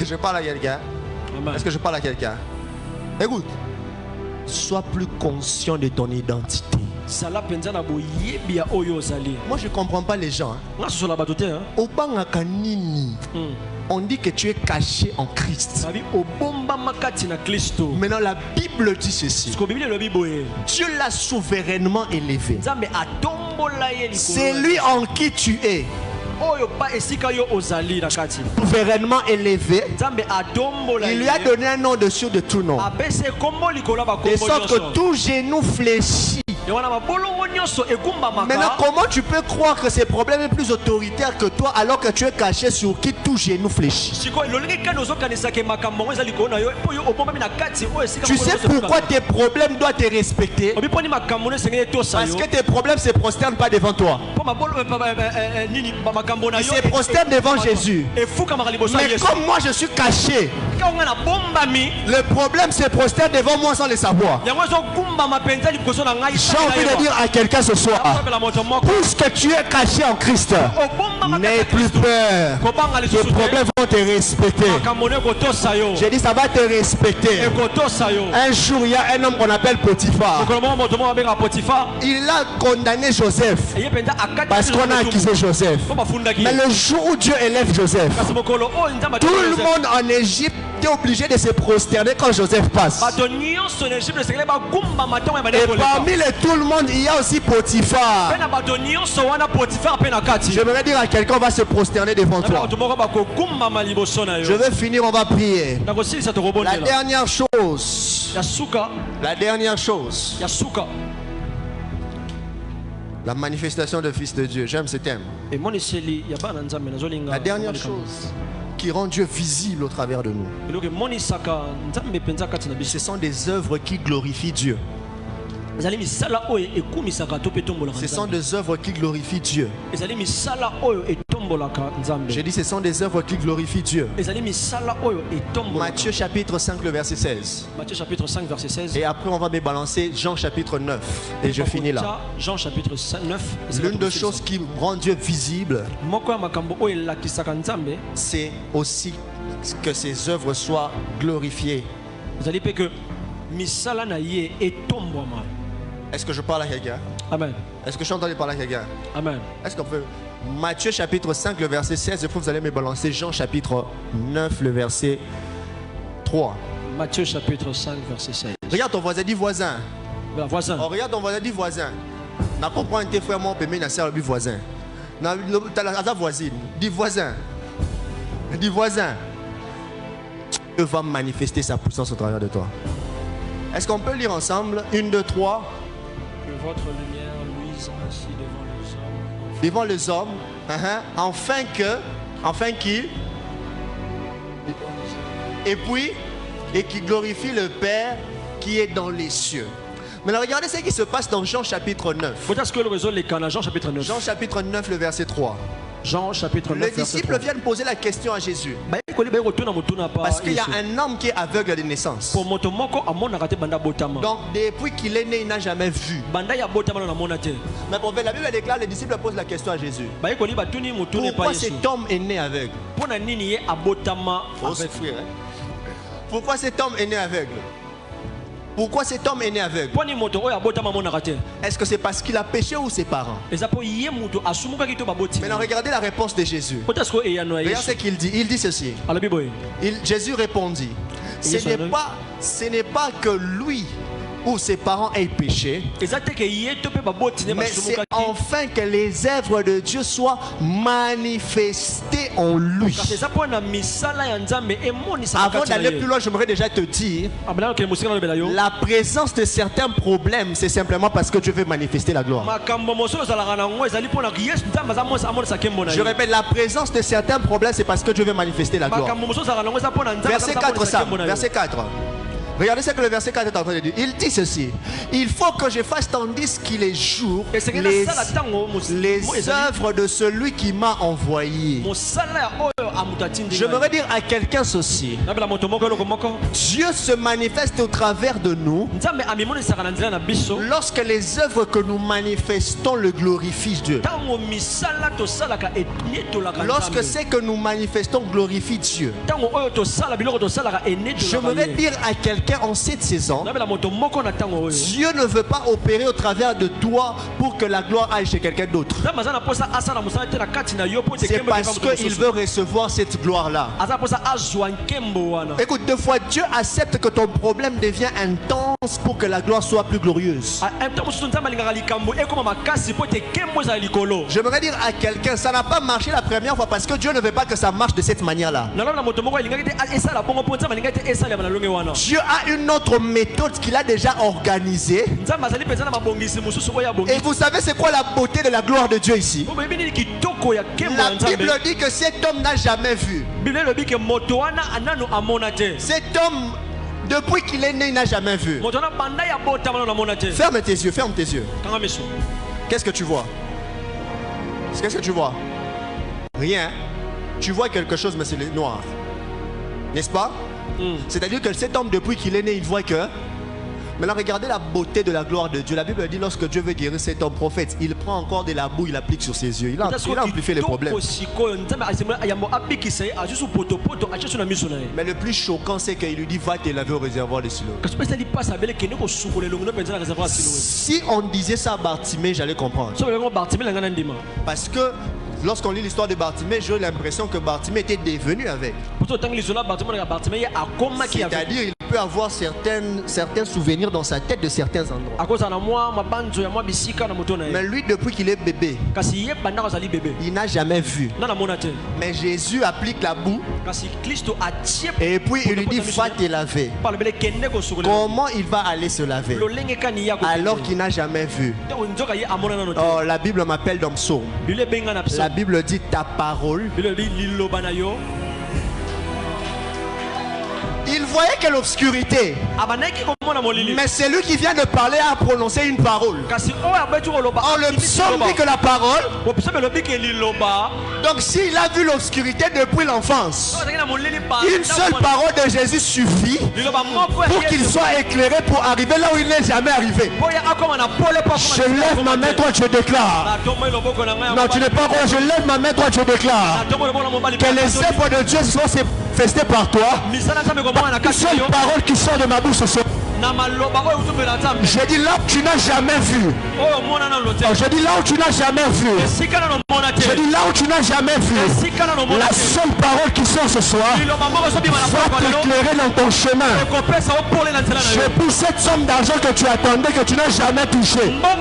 Je parle à quelqu'un. Est-ce que je parle à quelqu'un? Écoute, sois plus conscient de ton identité. Moi je comprends pas les gens. On dit que tu es caché en Christ. Maintenant la Bible dit ceci. Dieu l'a souverainement élevé. C'est lui en qui tu es. souverainement élevé. Il lui a donné un nom dessus de tout nom. De sorte que tout genou fléchit. Maintenant, comment tu peux croire que ces problèmes est plus autoritaire que toi alors que tu es caché sur qui tout genou fléchit? Tu sais pourquoi tes problèmes doivent te respecter? Parce que tes problèmes ne se prosternent pas devant toi. Ils se prosternent devant Jésus. Mais comme moi je suis caché, le problème se prosterne devant moi sans le savoir. J'ai envie de dire à quelqu'un ce soir, puisque tu es caché en Christ, n'aie plus peur. Tes problèmes vont te respecter. J'ai dit ça va te respecter. Un jour il y a un homme qu'on appelle Potiphar. Il a condamné Joseph parce qu'on a accusé Joseph. Mais le jour où Dieu élève Joseph, tout le monde en Égypte est obligé de se prosterner quand Joseph passe. Et parmi tout le monde, il y a aussi Potiphar. J'aimerais dire à quelqu'un, on va se prosterner devant toi. Je vais finir, on va prier. La dernière chose. La dernière chose. La manifestation de Fils de Dieu. J'aime ce thème. La dernière chose qui rend Dieu visible au travers de nous, ce sont des œuvres qui glorifient Dieu. Ce sont des œuvres qui glorifient Dieu. J'ai dit ce sont des œuvres qui glorifient Dieu. Matthieu chapitre 5 le verset 16. Matthieu chapitre 5 verset 16. Et après on va me balancer Jean chapitre 9. Et je finis là. Jean chapitre 9. L'une des choses qui rend Dieu visible, c'est aussi que ses œuvres soient glorifiées. Est-ce que je parle à quelqu'un? Amen. Est-ce que je suis en train de parler à quelqu'un? Amen. Est-ce qu'on peut... Matthieu chapitre 5 le verset 16, et puis vous allez me balancer Jean chapitre 9 le verset 3. Matthieu chapitre 5 verset 16. Regarde ton voisin, dis voisin. Voisin. Oh, regarde ton voisin, dis voisin. N'a pas prendre tes frères, mon père, mais n'a pas le voisin. T'as la voisine, dis voisin. Dis voisin. Dieu va manifester sa puissance au travers de toi. Est-ce qu'on peut lire ensemble? 1, 2, 3. Que votre lumière luise ainsi devant les hommes, afin qu'ils, et puis, et qui glorifie le Père qui est dans les cieux. Maintenant, regardez ce qui se passe dans Jean chapitre 9. Jean chapitre 9, le verset 3. Jean chapitre 9, les disciples viennent poser la question à Jésus. Parce qu'il y a un homme qui est aveugle de naissance. Donc depuis qu'il est né, il n'a jamais vu. Mais pour la Bible déclare, les disciples posent la question à Jésus. Pourquoi cet homme est né aveugle? Pourquoi cet homme est né aveugle? Pourquoi cet homme est né aveugle? Est-ce que c'est parce qu'il a péché ou ses parents? Maintenant regardez la réponse de Jésus. Regardez ce qu'il dit. Il dit ceci. Jésus répondit, ce n'est pas que lui ou ses parents aient péché, mais c'est enfin que les œuvres de Dieu soient manifestées en lui. Avant d'aller plus loin, j'aimerais déjà te dire, la présence de certains problèmes, c'est simplement parce que Dieu veut manifester la gloire. Je répète, la présence de certains problèmes, c'est parce que Dieu veut manifester la gloire. Verset 4, ça. Verset 4. Regardez ce que le verset 4 est en train de dire. Il dit ceci: il faut que je fasse tandis qu'il est jour les œuvres de celui qui m'a envoyé. J'aimerais dire à quelqu'un ceci: Dieu se manifeste au travers de nous lorsque les œuvres que nous manifestons le glorifient Dieu. Lorsque ce que nous manifestons glorifie Dieu. J'aimerais dire à quelqu'un quelqu'un en cette saison, nabela moto moko na tango oyo Dieu ne veut pas opérer au travers de toi pour que la gloire aille chez quelqu'un d'autre. nzambe aza na posa asala mosala te na kati na yo po te C'est kembo parce qu'il veut recevoir cette gloire-là. aza posa azwa nkembo wana. Écoute, deux fois, Dieu accepte que ton problème devienne intense pour que la gloire soit plus glorieuse. J'aimerais dire à quelqu'un, ça n'a pas marché la première fois parce que Dieu ne veut pas que ça marche de cette manière-là. Dieu a une autre méthode qu'il a déjà organisée. Et vous savez c'est quoi la beauté de la gloire de Dieu ici? La Bible dit que cet homme n'a jamais vu. Cet homme, depuis qu'il est né, il n'a jamais vu. Ferme tes yeux, ferme tes yeux. Qu'est-ce que tu vois? Qu'est-ce que tu vois? Rien. Tu vois quelque chose, mais c'est noir. N'est-ce pas? C'est-à-dire que cet homme, depuis qu'il est né, il voit que... Maintenant, regardez la beauté de la gloire de Dieu. La Bible dit lorsque Dieu veut guérir cet homme prophète, il prend encore de la boue, il applique sur ses yeux. Il a amplifié les problèmes. Mais le plus choquant, c'est qu'il lui dit va te laver au réservoir de Siloé. Si on disait ça à Bartimée, j'allais comprendre. Parce que lorsqu'on lit l'histoire de Bartimée, j'ai l'impression que Bartimée était devenu avec. C'est-à-dire il peut avoir certains souvenirs dans sa tête de certains endroits. Mais lui, depuis qu'il est bébé, il n'a jamais vu. Mais Jésus applique la boue et puis il lui dit va te laver. Comment il va aller se laver alors qu'il n'a jamais vu? Oh, la Bible m'appelle dans Psaume. La Bible dit ta parole. Il voyait que l'obscurité, mais c'est lui qui vient de parler a prononcé une parole. Or le psaume dit que la parole. Donc s'il a vu l'obscurité depuis l'enfance, une seule parole de Jésus suffit pour qu'il soit éclairé pour arriver là où il n'est jamais arrivé. Je lève ma main, toi tu déclares. Non, tu n'es pas encore. Je lève ma main, toi tu déclares que les œuvres de Dieu soient manifestées par toi. Une seule parole qui sort de ma bouche ce soir. Je dis là où tu n'as jamais vu. Je dis là où tu n'as jamais vu. Je dis là où tu n'as jamais vu. La seule parole qui sort ce soir va t'éclairer dans ton chemin. Je pousse cette somme d'argent que tu attendais, que tu n'as jamais touché. La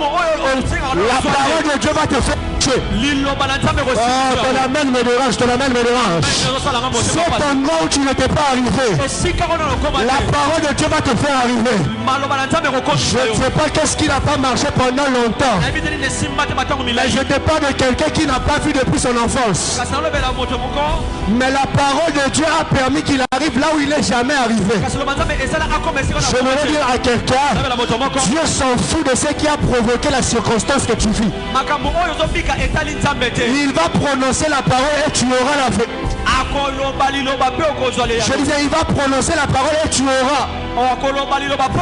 parole de Dieu va te faire toucher. Oh, ton amène me dérange, ton amène me dérange. Cet endroit où tu n'étais pas arrivé, la parole de Dieu va te faire arriver. Je ne sais pas qu'est-ce qui n'a pas marché pendant longtemps. Mais je te parle de quelqu'un qui n'a pas vu depuis son enfance. Mais la parole de Dieu a permis qu'il arrive là où il n'est jamais arrivé. Je voudrais dire à quelqu'un, Dieu s'en fout de ce qui a provoqué la circonstance que tu vis. Il va prononcer la parole et tu auras la vérité. Je disais, il va prononcer la parole et tu auras.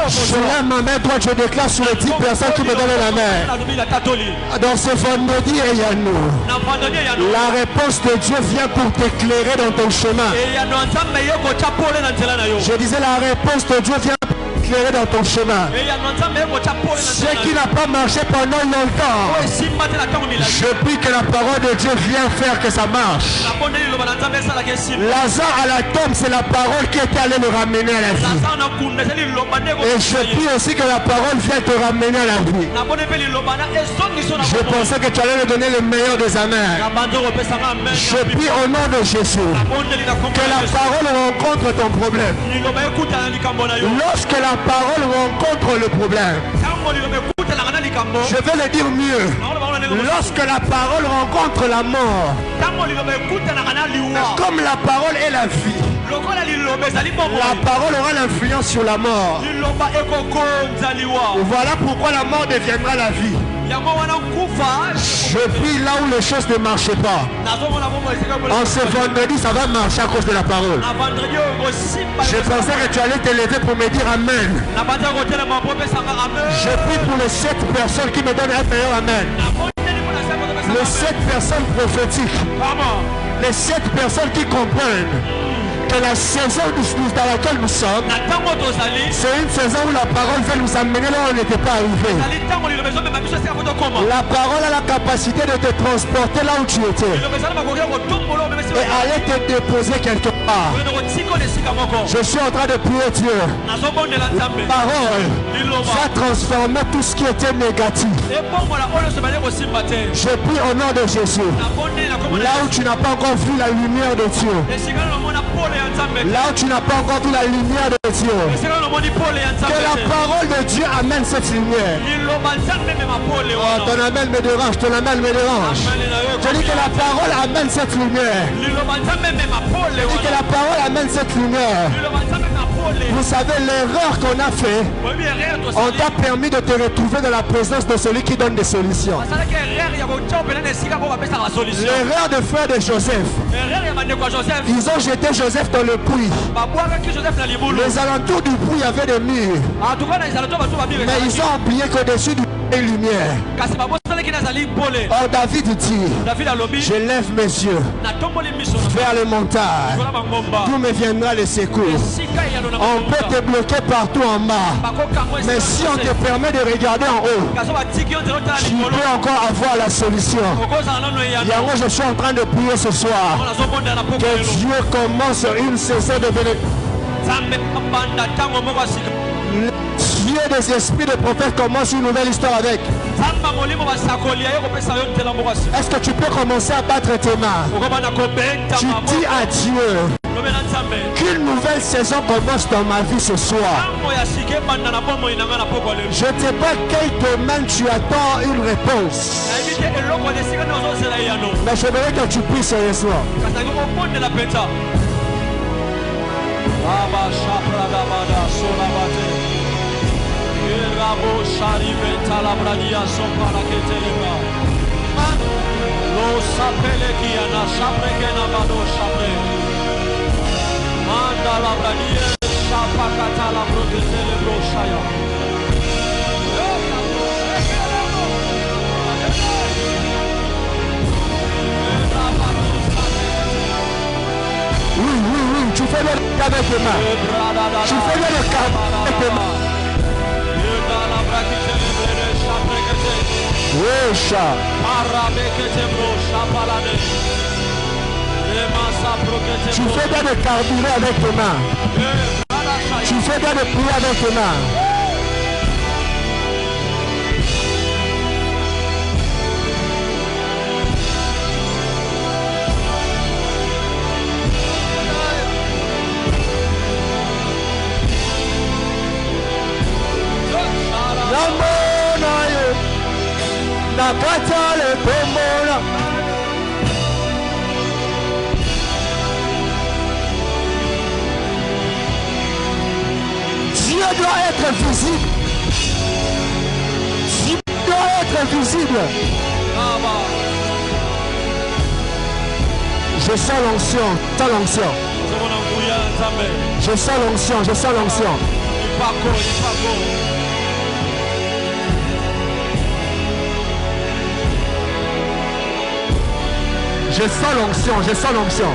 Je lève ma main, toi je déclare sur les 10 personnes qui me donnent la main. Dans ce vendredi, il y a nous. La réponse de Dieu vient pour t'éclairer dans ton chemin. Je disais, la réponse de Dieu vient pour t'éclairer dans ton chemin. Ce qui n'a pas marché pendant longtemps, je prie que la parole de Dieu vienne faire que ça marche. Lazare à la tombe, c'est la parole qui était allée le ramener à la vie. Et je prie aussi que la parole vienne te ramener à la vie. Je pensais que tu allais me donner le meilleur des amens. Je prie au nom de Jésus que la parole rencontre ton problème. Lorsque la parole rencontre le problème, je vais le dire mieux. Lorsque la parole rencontre la mort, comme la parole est la vie, la parole aura l'influence sur la mort. Voilà pourquoi la mort deviendra la vie. Je prie là où les choses ne marchaient pas. En ce vendredi, ça va marcher à cause de la parole. Je pensais que tu allais te lever pour me dire Amen. Je prie pour les 7 personnes qui me donnent un meilleur Amen. Les 7 personnes prophétiques. Les 7 personnes qui comprennent que la saison dans laquelle nous sommes, c'est une saison où la parole veut nous amener là où on n'était pas arrivé. La parole a la capacité de te transporter là où tu étais et aller te déposer quelque part. Je suis en train de prier Dieu. La parole va transformer tout ce qui était négatif. Je prie au nom de Jésus. Là où tu n'as pas encore vu la lumière de Dieu, là où tu n'as pas encore vu la lumière de Dieu, que la parole de Dieu amène cette lumière. Oh, ton amen me dérange, ton amen me dérange. Je dis que la parole amène cette lumière. Je dis que la parole amène cette lumière. Vous savez, l'erreur qu'on a fait, on t'a permis de te retrouver dans la présence de celui qui donne des solutions. L'erreur de frère de Joseph, ils ont jeté Joseph dans le puits. Les alentours du puits, il y avait des murs. Mais ils ont oublié qu'au-dessus du puits, il y a une lumière. Or David dit, je lève mes yeux vers les montagnes, d'où me viendra le secours. On peut te bloquer partout en bas, mais si on te permet de regarder en haut, tu peux encore avoir la solution. Yango, je suis en train de prier ce soir que Dieu commence une saison de bénédiction. Dieu des esprits de prophètes commence une nouvelle histoire avec. Est-ce que tu peux commencer à battre tes mains? Tu dis à Dieu qu'une nouvelle saison commence dans ma vie ce soir. Je ne sais pas quel domaine tu attends une réponse, mais je voudrais que tu pries sérieusement. Oui, tu fais bien le cas avec tes mains. Tu fais bien le cas avec tes mains. Tu fais bien de carburer avec tes mains. Tu fais bien de prier avec tes mains. Dieu doit être visible. Dieu doit être visible. Je sens l'onction, je sens l'onction. Je sens l'onction, je sens l'onction. Je sens l'onction, je sens l'onction.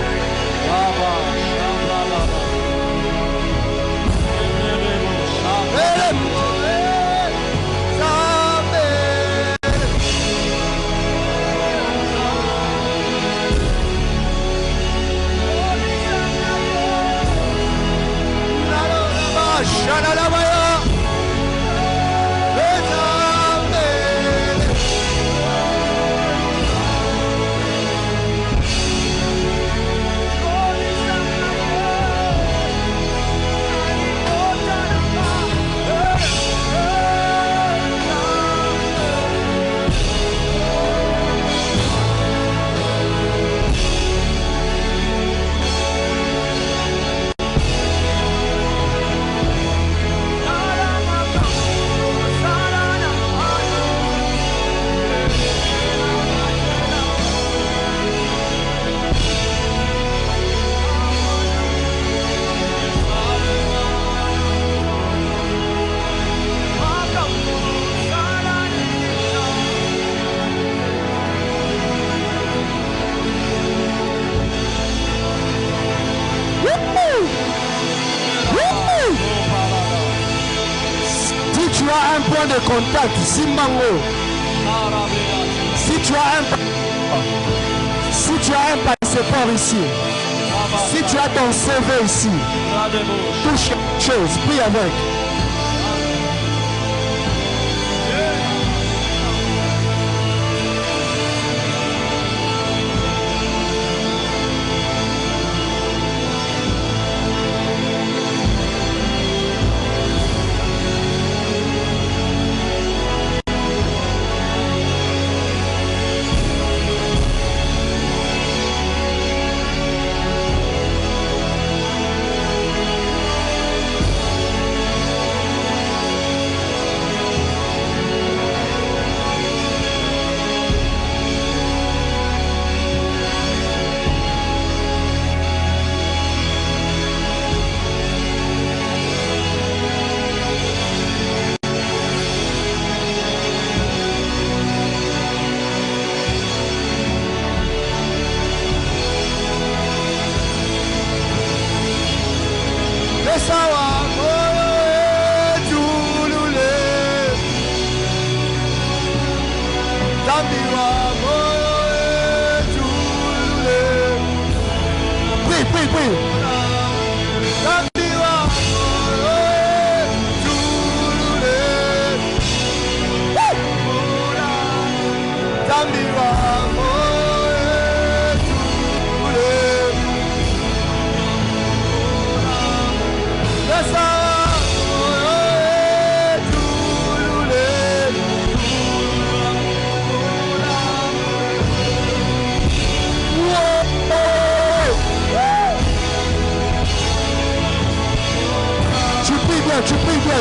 un point de contact, Zimbango. Si tu as un passeport ici, si tu as ton CV ici, touche quelque chose, prie avec.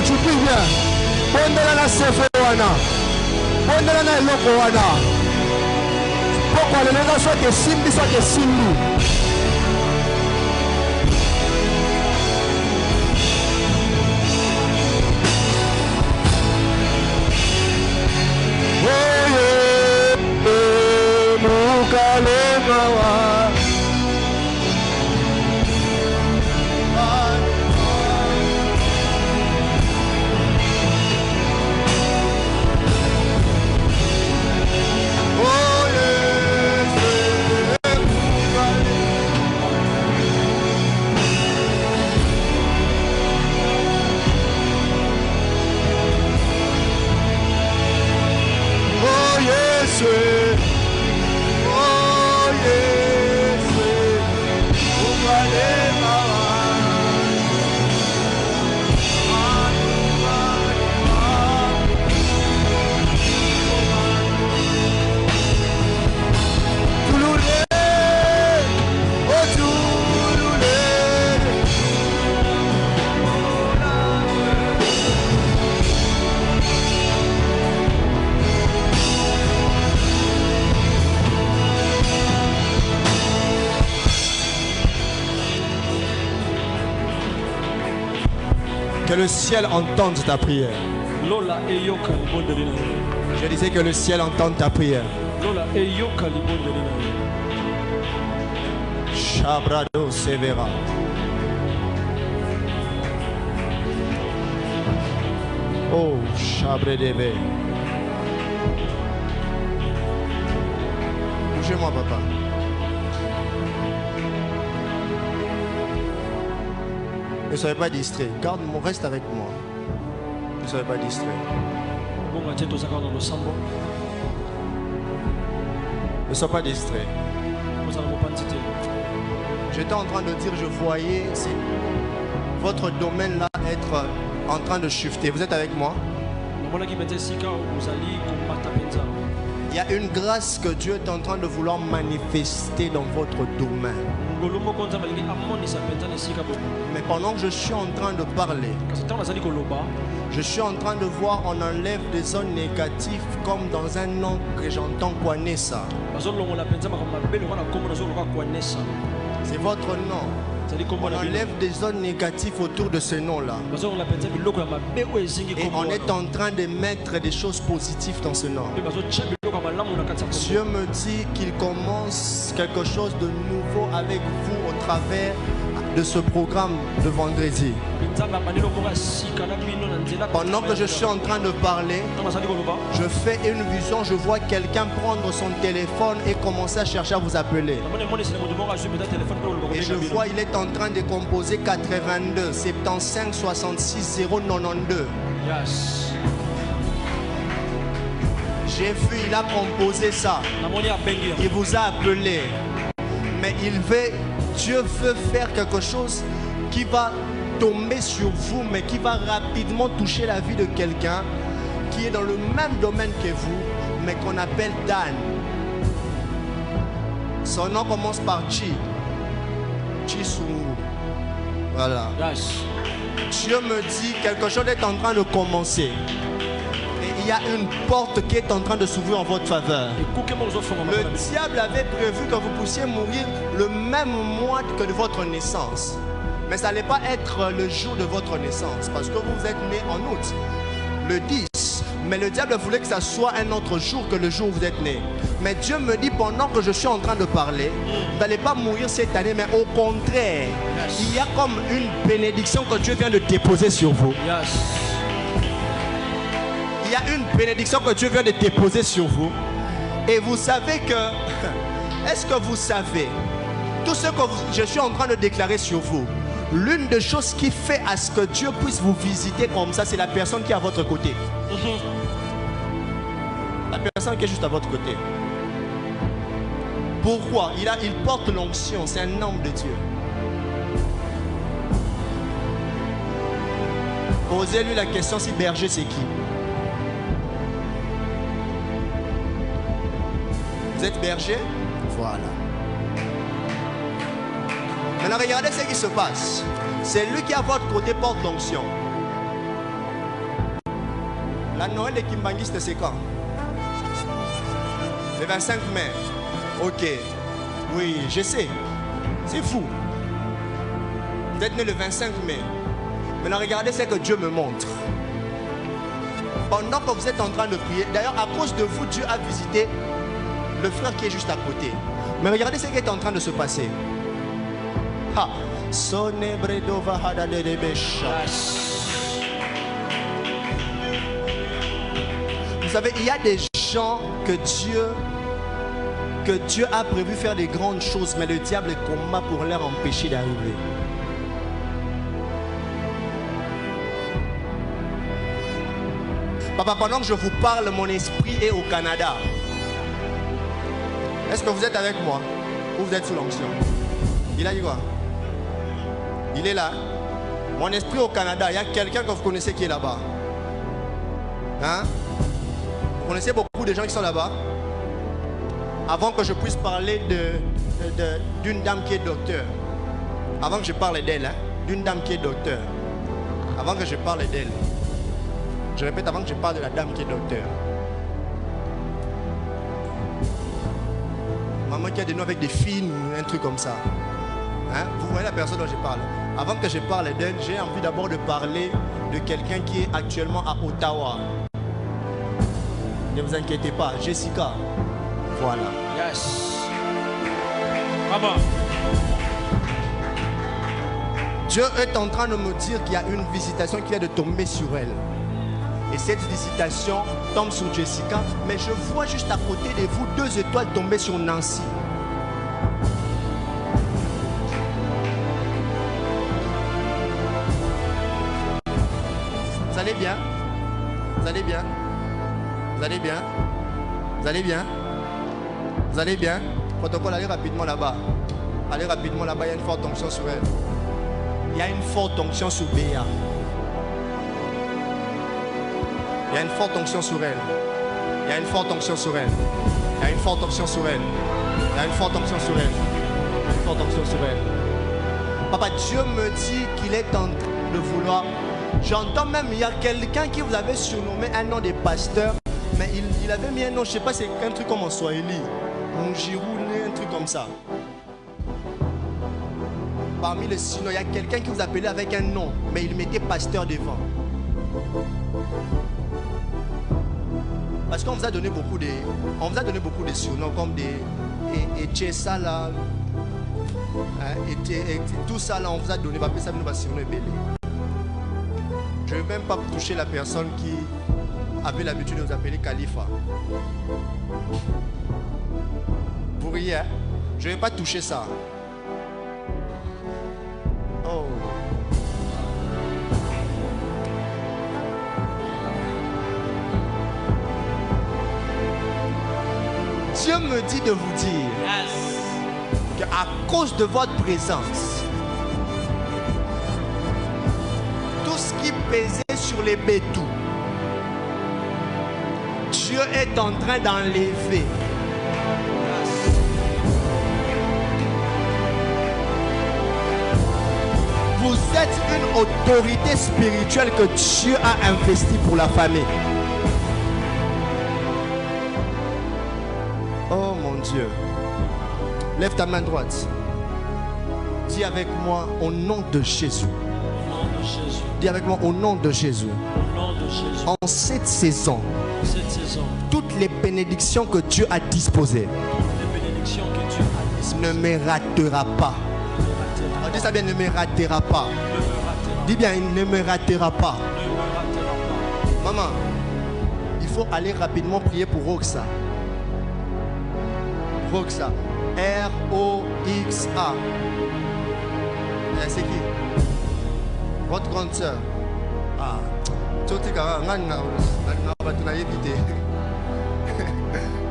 Tu pries bien. Bondela na sefe wana. Bondela na eloko wana. Pourquoi le nègre soit que simbi, soit que simbi. Que le ciel entende ta prière. Je disais que le ciel entende ta prière. Shabrado Severa. Oh, Chabredebe. Bougez-moi, papa. Ne soyez pas distrait. Garde mon reste avec moi. Ne soyez pas distrait. Ne soyez pas distrait. J'étais en train de dire, je voyais votre domaine là être en train de shifter. Vous êtes avec moi? Il y a une grâce que Dieu est en train de vouloir manifester dans votre domaine. Mais pendant que je suis en train de parler, je suis en train de voir, on enlève des zones négatives comme dans un nom que j'entends Kwanessa. C'est votre nom. On enlève des zones négatives autour de ce nom-là. Et on est en train de mettre des choses positives dans ce nom. Dieu me dit qu'il commence quelque chose de nouveau avec vous au travers de ce programme de vendredi. Pendant que je suis en train de parler, je fais une vision, je vois quelqu'un prendre son téléphone et commencer à chercher à vous appeler. Et je vois, il est en train de composer 82, 75, 66, 092. Yes. J'ai vu, il a composé ça. Il vous a appelé. Mais Dieu veut faire quelque chose qui va tomber sur vous, mais qui va rapidement toucher la vie de quelqu'un qui est dans le même domaine que vous, mais qu'on appelle Dan. Son nom commence par Chi. Chisungu. Voilà. Yes. Dieu me dit quelque chose est en train de commencer. Et il y a une porte qui est en train de s'ouvrir en votre faveur. Le diable avait prévu que vous puissiez mourir le même mois que de votre naissance. Mais ça n'allait pas être le jour de votre naissance, parce que vous êtes né en août, le 10. Mais le diable voulait que ça soit un autre jour que le jour où vous êtes né. Mais Dieu me dit, pendant que je suis en train de parler, vous n'allez pas mourir cette année, mais au contraire, il y a comme une bénédiction que Dieu vient de déposer sur vous. Il y a une bénédiction que Dieu vient de déposer sur vous. Et vous savez que, est-ce que vous savez, tout ce que je suis en train de déclarer sur vous, l'une des choses qui fait à ce que Dieu puisse vous visiter comme ça, c'est la personne qui est à votre côté. La personne qui est juste à votre côté. Pourquoi? Il porte l'onction, c'est un homme de Dieu. Posez-lui la question si berger c'est qui? Vous êtes berger? Voilà. Maintenant regardez ce qui se passe. C'est lui qui à votre côté porte l'onction. La Noël des Kimbanguistes c'est quand? Le 25 mai. Ok. Oui, je sais. C'est fou. Vous êtes né le 25 mai. Maintenant regardez ce que Dieu me montre. Pendant que vous êtes en train de prier, d'ailleurs à cause de vous, Dieu a visité le frère qui est juste à côté. Mais regardez ce qui est en train de se passer. Ha. Vous savez, il y a des gens que Dieu a prévu faire des grandes choses, mais le diable combat pour leur empêcher d'arriver. Papa, pendant que je vous parle, mon esprit est au Canada. Est-ce que vous êtes avec moi? Ou vous êtes sous l'onction? Il a dit quoi? Il est là. Mon esprit au Canada. Il y a quelqu'un que vous connaissez qui est là-bas. Hein? Vous connaissez beaucoup de gens qui sont là-bas? Avant que je puisse parler d'une dame qui est docteur. Avant que je parle d'elle, hein? D'une dame qui est docteur. Avant que je parle d'elle. Je répète, avant que je parle de la dame qui est docteur. Maman qui a des noms avec des films, un truc comme ça. Hein? Vous voyez la personne dont je parle. Avant que je parle d'elle, j'ai envie d'abord de parler de quelqu'un qui est actuellement à Ottawa. Ne vous inquiétez pas, Jessica. Voilà. Yes. Maman. Dieu est en train de me dire qu'il y a une visitation qui vient de tomber sur elle. Et cette visitation tombe sur Jessica, mais je vois juste à côté de vous 2 étoiles tomber sur Nancy. Vous allez bien? Vous allez bien? Vous allez bien? Vous allez bien? Vous allez bien? Protocole, allez rapidement là-bas. Allez rapidement là-bas, il y a une forte onction sur elle. Il y a une forte onction sur Béa. Il y a une forte onction sur elle. Il y a une forte onction sur elle. Il y a une forte onction sur elle. Il y a une forte onction sur elle. Une forte onction sur elle. Papa, Dieu me dit qu'il est en train de vouloir. J'entends même, il y a quelqu'un qui vous avait surnommé un nom de pasteur, mais il avait mis un nom, je ne sais pas, c'est un truc comme en Swahili. Mungirou, un truc comme ça. Parmi les sinon, il y a quelqu'un qui vous appelait avec un nom, mais il mettait pasteur devant. Parce qu'on vous a donné beaucoup de surnoms comme des et ça là, et tout ça là, on vous a donné, ça nous va surnommer belé. Je ne vais même pas toucher la personne qui avait l'habitude de nous appeler Khalifa. Vous riez, hein? Je ne vais pas toucher ça. Oh. Dieu me dit de vous dire qu'à cause de votre présence, tout ce qui pesait sur les bétous, Dieu est en train d'enlever. Vous êtes une autorité spirituelle que Dieu a investie pour la famille. Oh mon Dieu. Lève ta main droite. Dis avec moi au nom de Jésus. Au nom de Jésus. Dis avec moi au nom de Jésus. Au nom de Jésus. En cette saison, toutes les bénédictions que Dieu a disposées ne me ratera pas. On dit ça bien, ne me ratera pas. Dis bien, il ne me ratera pas. Maman, il faut aller rapidement prier pour Roxa. Roxa. R-O-X-A. C'est qui? Votre grande soeur. Ah.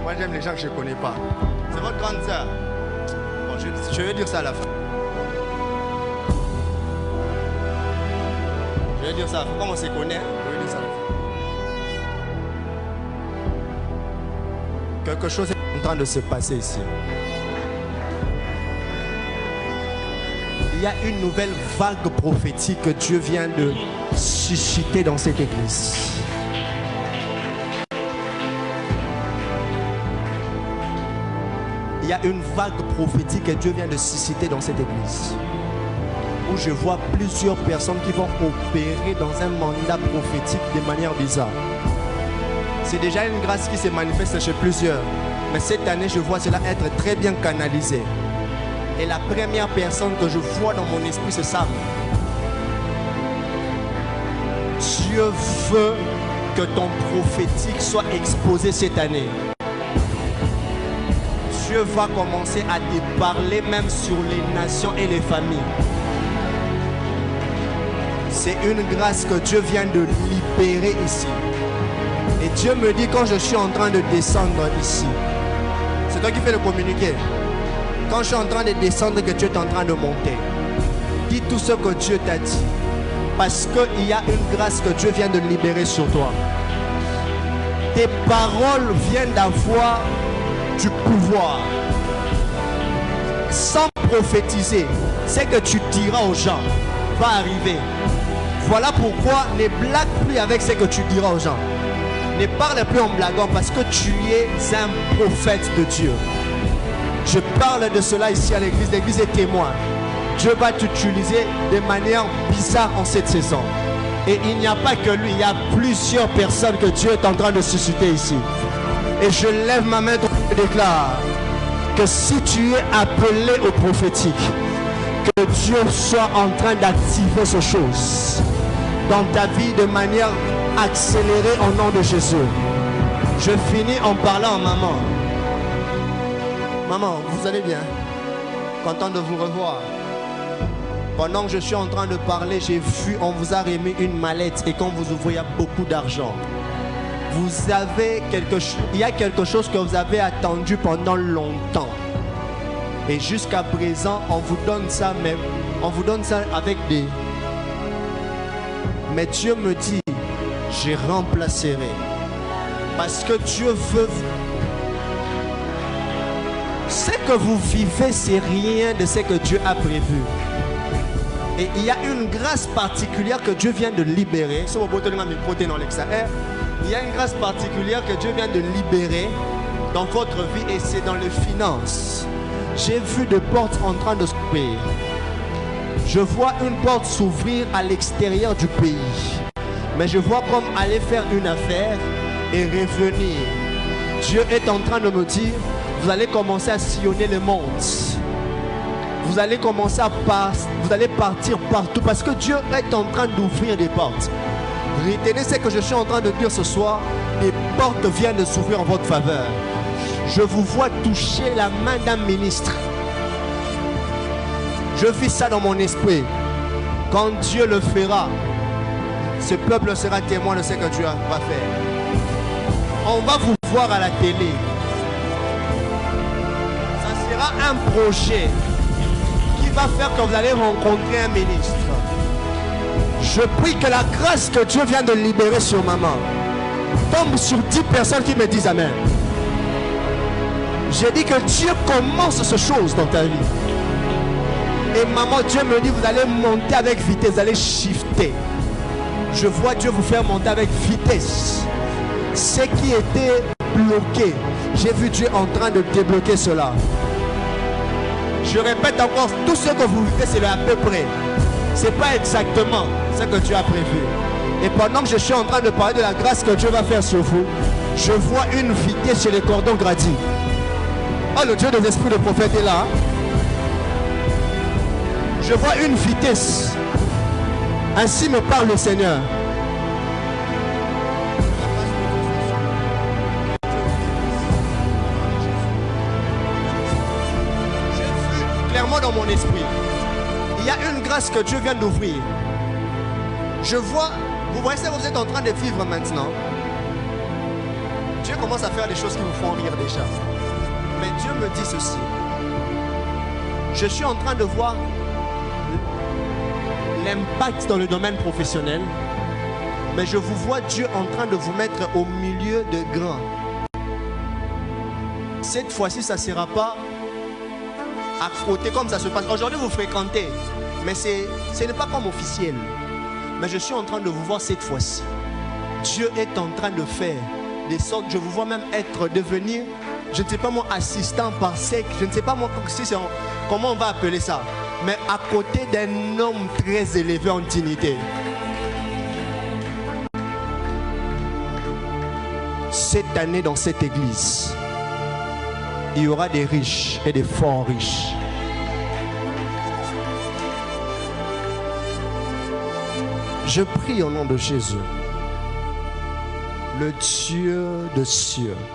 Moi j'aime les gens que je ne connais pas. C'est votre grande soeur. Bon, je vais dire ça à la fin. Je vais dire ça. Comme on se connaît, je vais dire ça à la fin. Quelque chose est en train de se passer ici. Il y a une nouvelle vague prophétique que Dieu vient de susciter dans cette église. Il y a une vague prophétique que Dieu vient de susciter dans cette église. Où je vois plusieurs personnes qui vont opérer dans un mandat prophétique de manière bizarre. C'est déjà une grâce qui se manifeste chez plusieurs. Mais cette année, je vois cela être très bien canalisé. Et la première personne que je vois dans mon esprit, c'est Sam. Dieu veut que ton prophétique soit exposé cette année. Dieu va commencer à te parler même sur les nations et les familles. C'est une grâce que Dieu vient de libérer ici. Et Dieu me dit quand je suis en train de descendre ici, c'est toi qui fais le communiqué. Quand je suis en train de descendre, que tu es en train de monter, dis tout ce que Dieu t'a dit. Parce qu'il y a une grâce que Dieu vient de libérer sur toi. Tes paroles viennent d'avoir du pouvoir. Sans prophétiser, ce que tu diras aux gens va arriver. Voilà pourquoi ne blague plus avec ce que tu diras aux gens. Ne parle plus en blaguant parce que tu es un prophète de Dieu. Je parle de cela ici à l'église. L'église est témoin. Dieu va t'utiliser de manière bizarre en cette saison. Et il n'y a pas que lui. Il y a plusieurs personnes que Dieu est en train de susciter ici. Et je lève ma main et déclare que si tu es appelé au prophétique, que Dieu soit en train d'activer ces choses dans ta vie de manière accélérée au nom de Jésus. Je finis en parlant à maman. Maman, vous allez bien? Content de vous revoir. Pendant que je suis en train de parler, j'ai vu, on vous a remis une mallette et quand vous ouvrez, il y a beaucoup d'argent. Vous avez quelque chose, il y a quelque chose que vous avez attendu pendant longtemps. Et jusqu'à présent, on vous donne ça même. On vous donne ça avec des... Mais Dieu me dit, je remplacerai. Parce que Dieu veut... Ce que vous vivez, c'est rien de ce que Dieu a prévu. Et il y a une grâce particulière que Dieu vient de libérer. Il y a une grâce particulière que Dieu vient de libérer dans votre vie et c'est dans les finances. J'ai vu des portes en train de s'ouvrir. Je vois une porte s'ouvrir à l'extérieur du pays. Mais je vois comme aller faire une affaire et revenir. Dieu est en train de me dire, vous allez commencer à sillonner le monde. Vous allez commencer à vous allez partir partout parce que Dieu est en train d'ouvrir des portes. Retenez ce que je suis en train de dire ce soir. Des portes viennent de s'ouvrir en votre faveur. Je vous vois toucher la main d'un ministre. Je vis ça dans mon esprit. Quand Dieu le fera, ce peuple sera témoin de ce que Dieu va faire. On va vous voir à la télé. Ça sera un projet qui va faire que vous allez rencontrer un ministre. Je prie que la grâce que Dieu vient de libérer sur maman tombe sur 10 personnes qui me disent Amen. J'ai dit que Dieu commence ces choses dans ta vie. Et maman, Dieu me dit, vous allez monter avec vitesse, vous allez shifter. Je vois Dieu vous faire monter avec vitesse. Ce qui était bloqué, j'ai vu Dieu en train de débloquer cela. Je répète encore, tout ce que vous vivez, c'est à peu près. Ce n'est pas exactement ce que Dieu a prévu. Et pendant que je suis en train de parler de la grâce que Dieu va faire sur vous, je vois une vitesse chez les cordons gradis. Oh, le Dieu des esprits de prophète est là. Je vois une vitesse. Ainsi me parle le Seigneur. J'ai vu clairement dans mon esprit. Il y a une grâce que Dieu vient d'ouvrir. Je vois, vous voyez ce que vous êtes en train de vivre maintenant. Dieu commence à faire des choses qui vous font rire déjà. Mais Dieu me dit ceci. Je suis en train de voir l'impact dans le domaine professionnel, mais je vous vois Dieu en train de vous mettre au milieu de grands. Cette fois-ci, ça ne sera pas à côté comme ça se passe. Aujourd'hui, vous fréquentez, mais ce n'est pas comme officiel. Mais je suis en train de vous voir cette fois-ci. Dieu est en train de faire des sortes, je vous vois même devenir, je ne sais pas moi, assistant par secte, je ne sais pas moi comment on va appeler ça, mais à côté d'un homme très élevé en dignité. Cette année dans cette église, il y aura des riches et des forts riches. Je prie au nom de Jésus, le Dieu de cieux,